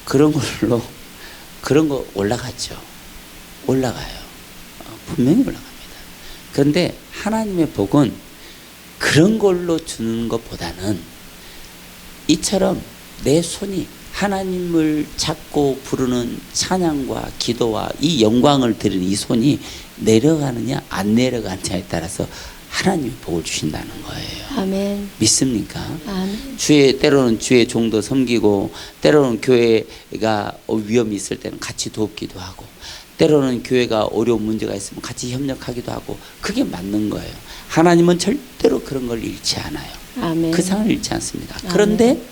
그런 걸로, 그런 거 올라가죠. 올라가요. 분명히 올라갑니다. 그런데 하나님의 복은 그런 걸로 주는 것보다는 이처럼 내 손이 하나님을 찾고 부르는 찬양과 기도와 이 영광을 드리는 이 손이 내려가느냐 안 내려가느냐에 따라서 하나님이 복을 주신다는 거예요. 아멘. 믿습니까? 아멘. 때로는 주의 종도 섬기고, 때로는 교회가 위험이 있을 때는 같이 돕기도 하고, 때로는 교회가 어려운 문제가 있으면 같이 협력하기도 하고, 그게 맞는 거예요. 하나님은 절대로 그런 걸 잃지 않아요. 아멘. 그 상을 잃지 않습니다. 아멘. 그런데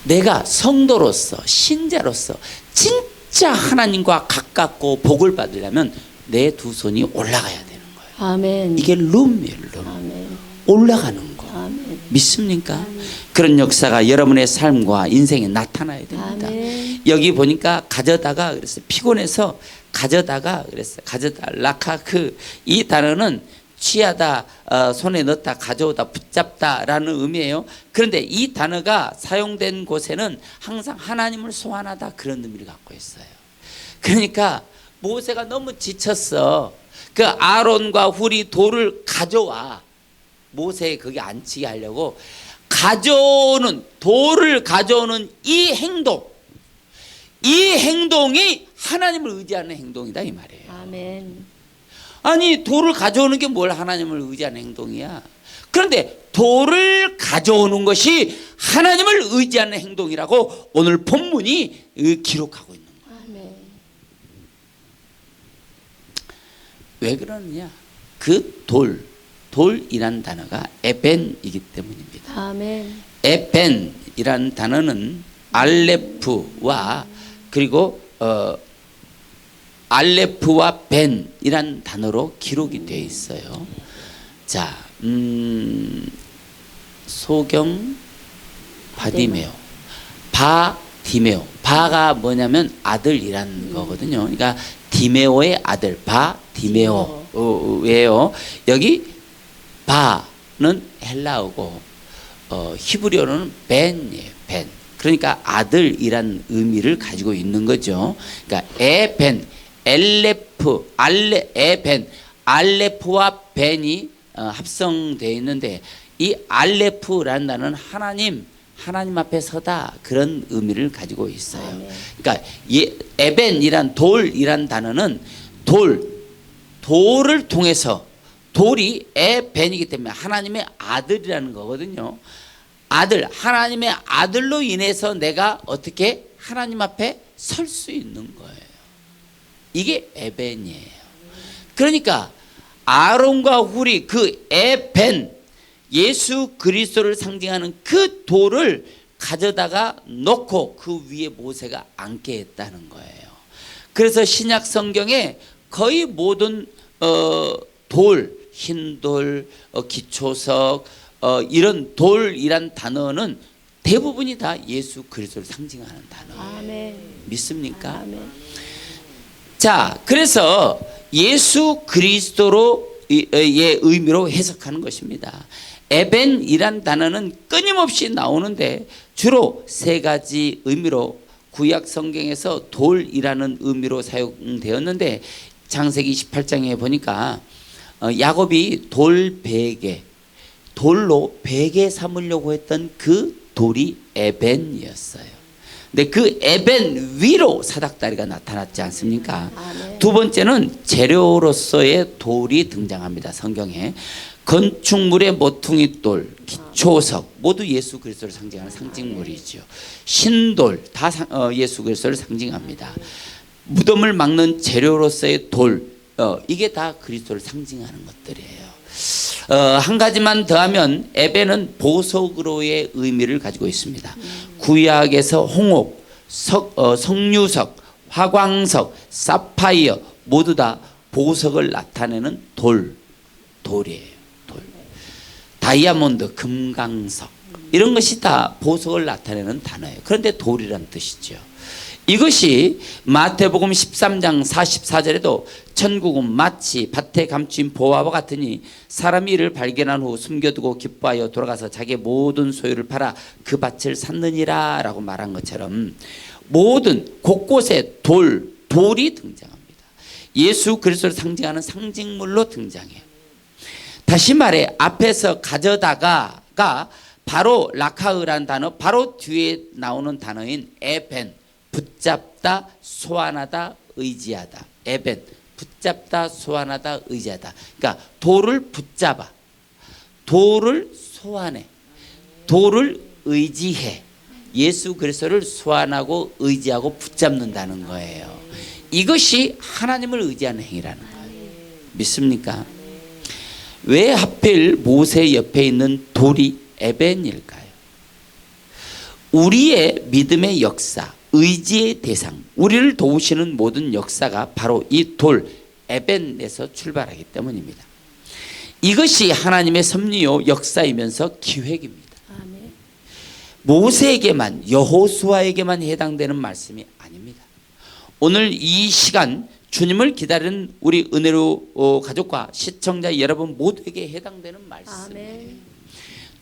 내가 성도로서, 신자로서 진짜 하나님과 가깝고 복을 받으려면 내 두 손이 올라가야 되는 거예요. 아멘. 이게 룸이에요, 룸. 아멘. 올라가는 거. 아멘. 믿습니까? 아멘. 그런 역사가 여러분의 삶과 인생에 나타나야 됩니다. 아멘. 여기 보니까 가져다가 그랬어요. 피곤해서 가져다가 그랬어요. 가져다, 라카크, 이 단어는 취하다, 손에 넣다, 가져오다, 붙잡다라는 의미예요. 그런데 이 단어가 사용된 곳에는 항상 하나님을 소환하다, 그런 의미를 갖고 있어요. 그러니까 모세가 너무 지쳤어. 그 아론과 훌이 돌을 가져와. 모세에 거기 앉히게 하려고 돌을 가져오는 이 행동이 하나님을 의지하는 행동이다, 이 말이에요. 아멘. 아니, 돌을 가져오는 게 뭘 하나님을 의지하는 행동이야. 그런데 돌을 가져오는 것이 하나님을 의지하는 행동이라고 오늘 본문이 기록하고 있는 거야. 아멘. 왜 그러느냐? 그 돌이란 단어가 에벤이기 때문입니다. 아멘. 에벤이란 단어는 알레프와 그리고 알레프와 벤이란 단어로 기록이 되어 있어요. 자, 소경 바디메오, 바디메오. 바가 뭐냐면 아들이란 거거든요. 그러니까 디메오의 아들, 바디메오예요. 여기 바는 헬라어고 히브리어로는 벤이에요. 벤. 그러니까 아들이란 의미를 가지고 있는 거죠. 그러니까 에벤, 엘레프, 에벤, 알레프와 벤이 합성되어 있는데, 이 알레프라는 단어는 하나님 앞에 서다, 그런 의미를 가지고 있어요. 아멘. 그러니까 에벤이란 돌이란 단어는 돌을 통해서, 돌이 에벤이기 때문에 하나님의 아들이라는 거거든요. 아들, 하나님의 아들로 인해서 내가 어떻게 하나님 앞에 설 수 있는 거예요. 이게 에벤이에요. 그러니까 아론과 훌이 그 에벤, 예수 그리스도를 상징하는 그 돌을 가져다가 놓고 그 위에 모세가 앉게 했다는 거예요. 그래서 신약 성경에 거의 모든 돌, 흰돌, 기초석, 이런 돌이란 단어는 대부분이 다 예수 그리스도를 상징하는 단어예요. 아멘. 믿습니까? 아멘. 자, 그래서 예수 그리스도로의 의미로 해석하는 것입니다. 에벤이란 단어는 끊임없이 나오는데 주로 세 가지 의미로 구약 성경에서 돌이라는 의미로 사용되었는데 창세기 18장에 보니까 야곱이 돌 베개, 돌로 베개 삼으려고 했던 그 돌이 에벤이었어요. 근데 그 에벤 위로 사닥다리가 나타났지 않습니까? 아멘. 두 번째는 재료로서의 돌이 등장합니다. 성경에. 건축물의 모퉁이 돌, 기초석 모두 예수 그리스도를 상징하는 상징물이죠. 신돌 다 예수 그리스도를 상징합니다. 무덤을 막는 재료로서의 돌, 이게 다 그리스도를 상징하는 것들이에요. 한 가지만 더하면 에벤은 보석으로의 의미를 가지고 있습니다. 구약에서 홍옥, 석류석, 화광석, 사파이어 모두 다 보석을 나타내는 돌이에요. 돌. 다이아몬드, 금강석 이런 것이 다 보석을 나타내는 단어예요. 그런데 돌이란 뜻이죠. 이것이 마태복음 13장 44절에도 천국은 마치 밭에 감춘 보화와 같으니 사람이 이를 발견한 후 숨겨두고 기뻐하여 돌아가서 자기의 모든 소유를 팔아 그 밭을 샀느니라 라고 말한 것처럼 모든 곳곳에 돌이 등장합니다. 예수 그리스도를 상징하는 상징물로 등장해요. 다시 말해 앞에서 가져다가가 바로 라카으란 단어 바로 뒤에 나오는 단어인 에벤, 붙잡다, 소환하다, 의지하다. 에벤, 붙잡다, 소환하다, 의지하다. 그러니까 돌을 붙잡아, 돌을 소환해, 돌을 의지해. 예수 그리스도를 소환하고 의지하고 붙잡는다는 거예요. 이것이 하나님을 의지하는 행위라는 거예요. 믿습니까? 왜 하필 모세 옆에 있는 돌이 에벤일까요? 우리의 믿음의 역사, 의지의 대상, 우리를 도우시는 모든 역사가 바로 이 돌 에벤에서 출발하기 때문입니다. 이것이 하나님의 섭리요 역사이면서 기획입니다. 아멘. 모세에게만, 여호수아에게만 해당되는 말씀이 아닙니다. 오늘 이 시간 주님을 기다리는 우리 은혜로 가족과 시청자 여러분 모두에게 해당되는 말씀이에요. 아멘.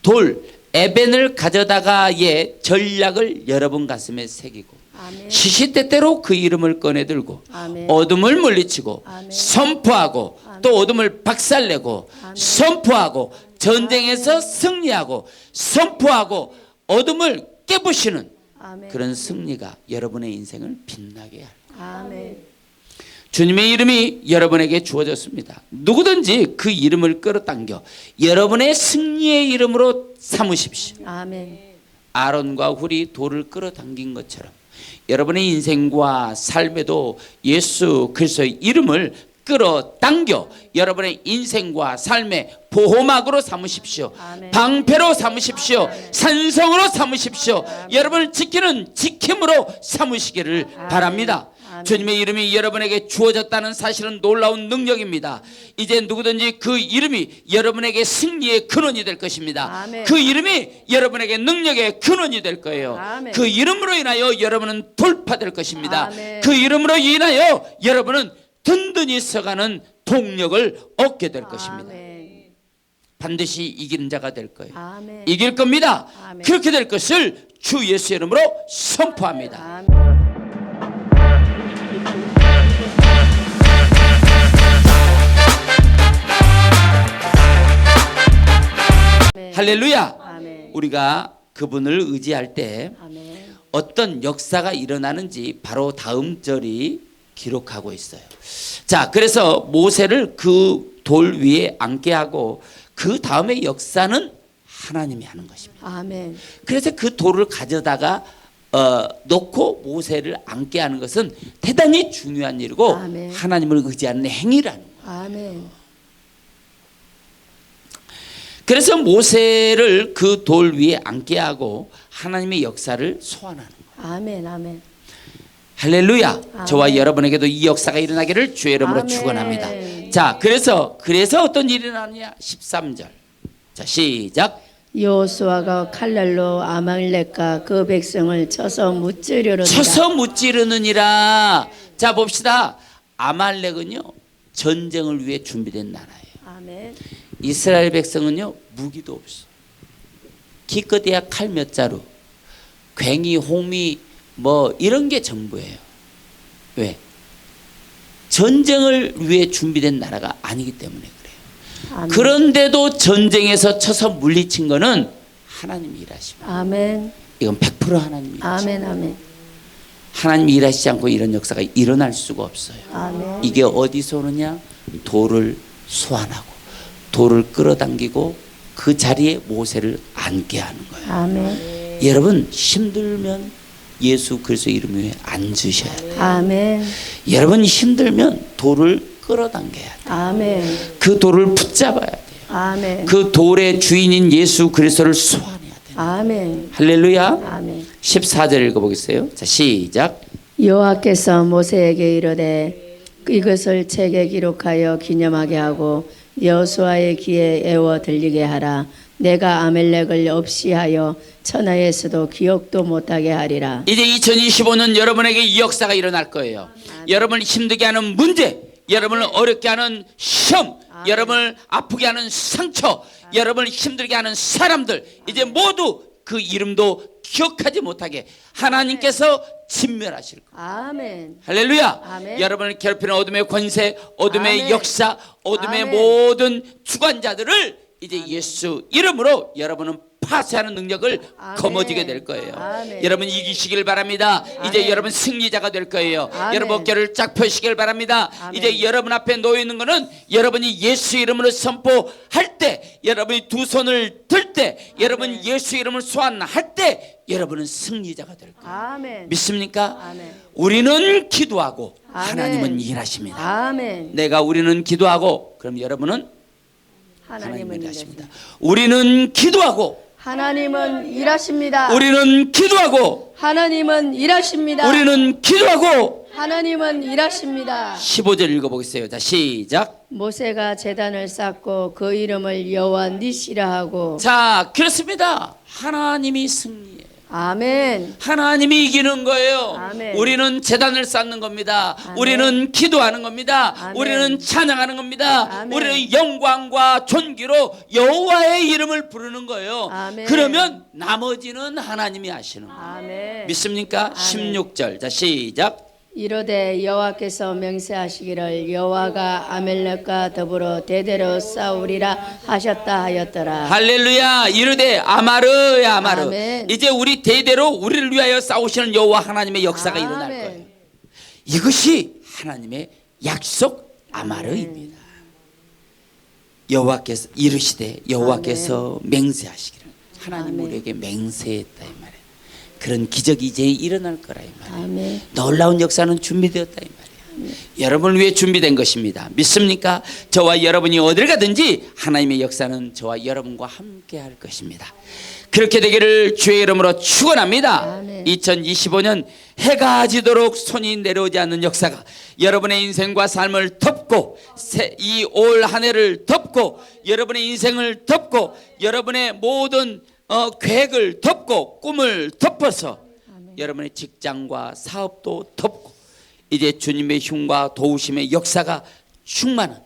돌 에벤을 가져다가의 전략을 여러분 가슴에 새기고 아멘. 시시때때로 그 이름을 꺼내들고 아멘. 어둠을 물리치고 아멘. 선포하고 또 어둠을 박살내고 아멘. 선포하고 전쟁에서 승리하고 선포하고 어둠을 깨부시는 아멘. 그런 승리가 여러분의 인생을 빛나게 합니다. 아멘. 주님의 이름이 여러분에게 주어졌습니다. 누구든지 그 이름을 끌어당겨 여러분의 승리의 이름으로 삼으십시오. 아멘. 아론과 훌이 돌을 끌어당긴 것처럼 여러분의 인생과 삶에도 예수 그리스도의 이름을 끌어당겨 여러분의 인생과 삶의 보호막으로 삼으십시오. 아멘. 방패로 삼으십시오. 산성으로 삼으십시오. 여러분을 지키는 지킴으로 삼으시기를 바랍니다. 아멘. 주님의 이름이 여러분에게 주어졌다는 사실은 놀라운 능력입니다. 이제 누구든지 그 이름이 여러분에게 승리의 근원이 될 것입니다. 아멘. 그 이름이 여러분에게 능력의 근원이 될 거예요. 아멘. 그 이름으로 인하여 여러분은 돌파될 것입니다. 아멘. 그 이름으로 인하여 여러분은 든든히 서가는 동력을 얻게 될 것입니다. 아멘. 반드시 이기는 자가 될 거예요. 아멘. 이길 겁니다. 아멘. 그렇게 될 것을 주 예수의 이름으로 선포합니다. 아멘. 할렐루야. 아멘. 우리가 그분을 의지할 때 아멘. 어떤 역사가 일어나는지 바로 다음 절이 기록하고 있어요. 자, 그래서 모세를 그 돌 위에 앉게 하고 그 다음에 역사는 하나님이 하는 것입니다. 아멘. 그래서 그 돌을 가져다가 놓고 모세를 앉게 하는 것은 대단히 중요한 일이고 아멘. 하나님을 의지하는 행위라는 거예요. 아멘. 그래서 모세를 그 돌 위에 앉게 하고 하나님의 역사를 소환하는 거예요. 아멘. 아멘. 할렐루야. 아멘. 저와 여러분에게도 이 역사가 일어나기를 주의 이름으로 아멘. 축원합니다. 자, 그래서 어떤 일이 일어나느냐? 13절. 자, 시작. 여호수아가 칼날로 아말렉과 그 백성을 쳐서 무찌르느니라. 쳐서 무찌르느니라. 자, 봅시다. 아말렉은요 전쟁을 위해 준비된 나라예요. 아멘. 이스라엘 백성은요 무기도 없어. 기껏해야 칼 몇 자루, 괭이, 호미 뭐 이런 게 전부예요. 왜? 전쟁을 위해 준비된 나라가 아니기 때문에 그래요. 아멘. 그런데도 전쟁에서 쳐서 물리친 거는 하나님이 일하십니다. 아멘. 이건 100% 하나님이 일하십니다. 아멘. 아멘. 하나님이 일하시지 않고 이런 역사가 일어날 수가 없어요. 아멘. 이게 어디서 오느냐? 돌을 소환하고 돌을 끌어당기고 그 자리에 모세를 앉게 하는 거예요. 아멘. 여러분 힘들면 예수 그리스도 이름 위에 앉으셔야 돼요. 아멘. 여러분 힘들면 돌을 끌어당겨야 돼요. 아멘. 그 돌을 붙잡아야 돼요. 아멘. 그 돌의 주인인 예수 그리스도를 소환해야 돼요. 아멘. 할렐루야. 아멘. 14절 읽어보겠어요. 자, 시작. 여호와께서 모세에게 이르되 이것을 책에 기록하여 기념하게 하고 여호수아의 귀에 애워 들리게 하라. 내가 아멜렉을 없이하여 천하에서도 기억도 못하게 하리라. 이제 2025년 여러분에게 이 역사가 일어날 거예요. 여러분을 힘들게 하는 문제, 여러분을 어렵게 하는 시험, 여러분을 아프게 하는 상처, 여러분을 힘들게 하는 사람들, 이제 모두 그 이름도 기억하지 못하게 하나님께서 진멸하실 거예요. 아멘. 할렐루야. 아멘. 여러분을 괴롭히는 어둠의 권세, 어둠의 아멘. 역사, 어둠의 아멘. 모든 주관자들을 이제 예수 이름으로 여러분은 파쇄하는 능력을 아멘. 거머쥐게 될 거예요. 아멘. 여러분 이기시길 바랍니다. 이제 아멘. 여러분 승리자가 될 거예요. 아멘. 여러분 어깨를 쫙 펴시길 바랍니다. 아멘. 이제 여러분 앞에 놓여 있는 거는 여러분이 예수 이름으로 선포할 때, 여러분이 두 손을 들 때, 여러분 예수 이름을 소환할 때 여러분은 승리자가 될 거예요. 아멘. 믿습니까? 아멘. 우리는 기도하고 아멘. 하나님은 일하십니다. 아멘. 우리는 기도하고 그럼 여러분은 하나님은 하나님은 일하십니다. 일하십니다. 우리는 기도하고 하나님은 일하십니다. 우리는 기도하고 하나님은 일하십니다. 우리는 기도하고 하나님은 일하십니다. 15절 읽어보겠어요. 자, 시작. 모세가 제단을 쌓고 그 이름을 여호와 니시라 하고. 자, 그렇습니다. 하나님이 승리해요. 아멘. 하나님이 이기는 거예요. 아멘. 우리는 제단을 쌓는 겁니다. 아멘. 우리는 기도하는 겁니다. 아멘. 우리는 찬양하는 겁니다. 아멘. 우리는 영광과 존귀로 여호와의 이름을 부르는 거예요. 아멘. 그러면 나머지는 하나님이 하시는 거예요. 아멘. 믿습니까? 아멘. 16절. 자, 시작. 이르되 여호와께서 맹세하시기를 여호와가 아멜렉과 더불어 대대로 싸우리라 하셨다 하였더라. 할렐루야. 이르되 아마르야 아마르. 아멘. 이제 우리 대대로 우리를 위하여 싸우시는 여호와 하나님의 역사가 아멘. 일어날 거예요. 이것이 하나님의 약속 아마르입니다. 여호와께서 이르시되 여호와께서 맹세하시기를. 하나님 아멘. 우리에게 맹세했다 이 말이에요. 그런 기적이 이제 일어날 거라 이 말이에요. 아멘. 놀라운 역사는 준비되었다 이 말이에요. 여러분을 위해 준비된 것입니다. 믿습니까? 저와 여러분이 어딜 가든지 하나님의 역사는 저와 여러분과 함께 할 것입니다. 그렇게 되기를 주의 이름으로 축원합니다. 아멘. 2025년 해가 지도록 손이 내려오지 않는 역사가 여러분의 인생과 삶을 덮고 이 올 한 해를 덮고 여러분의 인생을 덮고 여러분의 모든 계획을 덮고 꿈을 덮어서 여러분의 직장과 사업도 덮고 이제 주님의 흉과 도우심의 역사가 충만한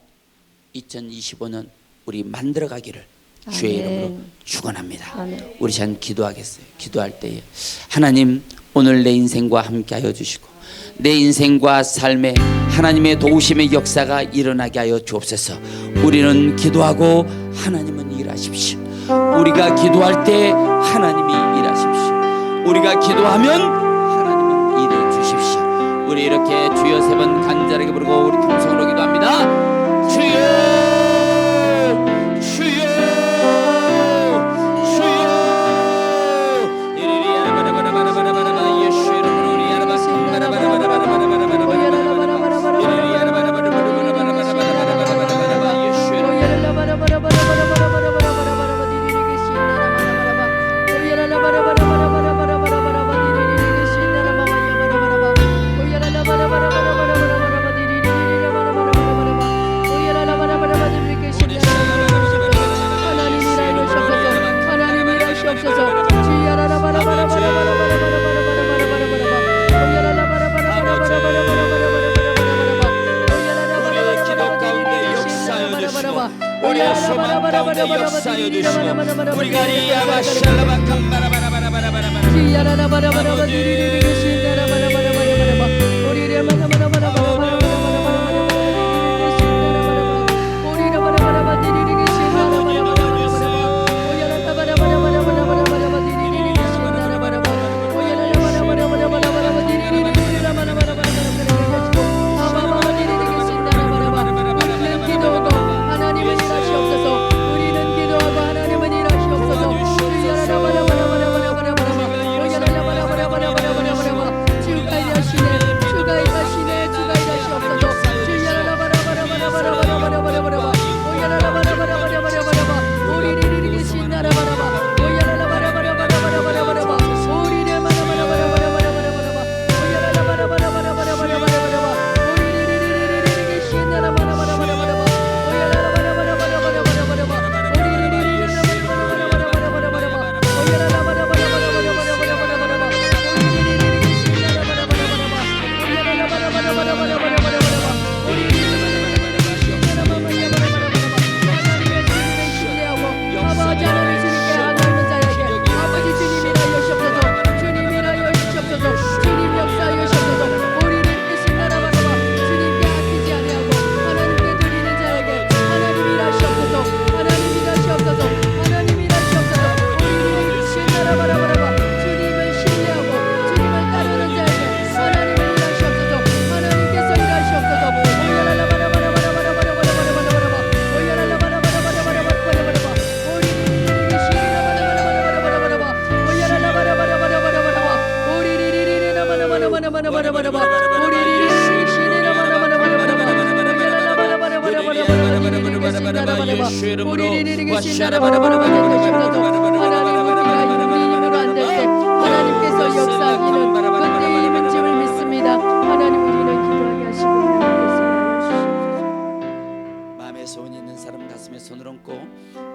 2025년 우리 만들어가기를 주의 아멘. 이름으로 축원합니다. 아멘. 우리 참 기도하겠어요. 기도할 때에 하나님 오늘 내 인생과 함께하여 주시고 내 인생과 삶에 하나님의 도우심의 역사가 일어나게 하여 주옵소서. 우리는 기도하고 하나님은 일하십시오. 우리가 기도할 때 하나님이 일하십시오. 우리가 기도하면 하나님은 일해 주십시오. 우리 이렇게 주여 세 번 간절하게 부르고 우리 통성으로 기도합니다. 주여 주여 주여 우리의 소망 가운데 역사여 주시고 우리가 리야바 샬라바 캄바라바라바라바라바라 예수 이름으로 하나님께서 역사하기는 그때의 이름을 믿습니다. 하나님 우리는 기도하게 하시고 마음에 소원이 있는 사람 가슴에 손을 얹고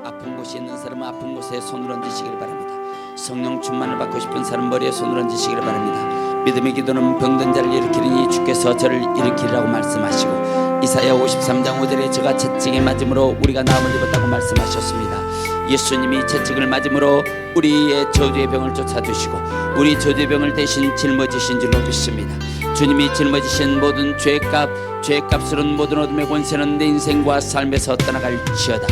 아픈 곳이 있는 사람은 아픈 곳에 손을 얹으시길 바랍니다. 성령 충만을 받고 싶은 사람 머리에 손을 얹으시길 바랍니다. 믿음의 기도는 병든 자를 일으키리니 주께서 저를 일으키리라고 말씀하시고 이사야 53장 5절에 저가 채찍에 맞음으로 우리가 나음을 입었다고 말씀하셨습니다. 예수님이 채찍을 맞음으로 우리의 저주의 병을 쫓아주시고 우리 저주의 병을 대신 짊어지신 줄로 믿습니다. 주님이 짊어지신 모든 죄값으로는 모든 어둠의 권세는 내 인생과 삶에서 떠나갈지어다.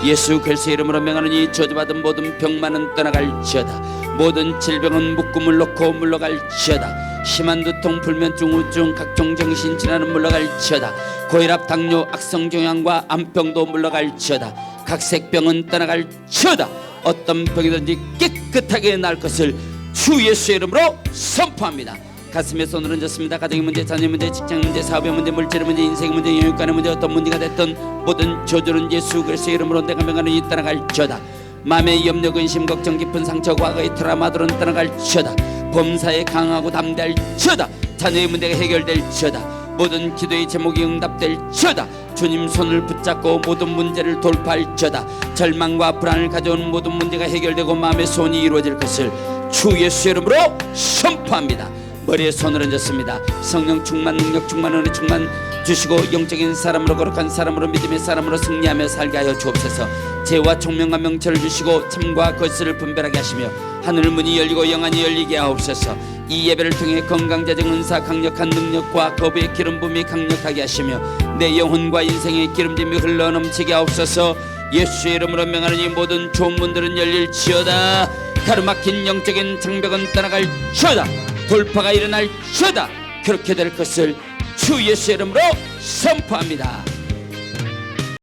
예수 그리스도의 이름으로 명하노니 저주받은 모든 병만은 떠나갈지어다. 모든 질병은 묶음을 놓고 물러갈지어다. 심한 두통, 불면증, 우울증, 각종 정신질환은 물러갈지어다. 고혈압, 당뇨, 악성종양과 암병도 물러갈지어다. 각색병은 떠나갈지어다. 어떤 병이든지 깨끗하게 날 것을 주 예수의 이름으로 선포합니다. 가슴에 손을 얹었습니다. 가정의 문제, 자녀 문제, 직장 문제, 사업의 문제, 물질의 문제, 인생의 문제, 영육간의 문제, 어떤 문제가 됐든 모든 저주는 예수 그리스도의 이름으로 내가 명하노니 떠나갈지어다. 마음의 염려, 근심, 걱정, 깊은 상처, 과거의 트라우마들은 떠나갈지어다. 범사에 강하고 담대할지어다. 자녀의 문제가 해결될지어다. 모든 기도의 제목이 응답될지어다. 주님 손을 붙잡고 모든 문제를 돌파할지어다. 절망과 불안을 가져오는 모든 문제가 해결되고 마음의 소원이 이루어질 것을 주 예수의 이름으로 선포합니다. 머리에 손을 얹었습니다. 성령 충만, 능력 충만, 은혜 충만 주시고 영적인 사람으로, 거룩한 사람으로, 믿음의 사람으로 승리하며 살게 하여 주옵소서. 죄와 총명과 명철을 주시고 참과 거짓을 분별하게 하시며 하늘 문이 열리고 영안이 열리게 하옵소서. 이 예배를 통해 건강자정 은사, 강력한 능력과 거부의 기름 부음이 강력하게 하시며 내 영혼과 인생의 기름짐이 흘러넘치게 하옵소서. 예수의 이름으로 명하노니 모든 좋은 문들은 열릴지어다. 가로막힌 영적인 장벽은 떠나갈지어다. 돌파가 일어날지어다. 그렇게 될 것을 주 예수의 이름으로 선포합니다.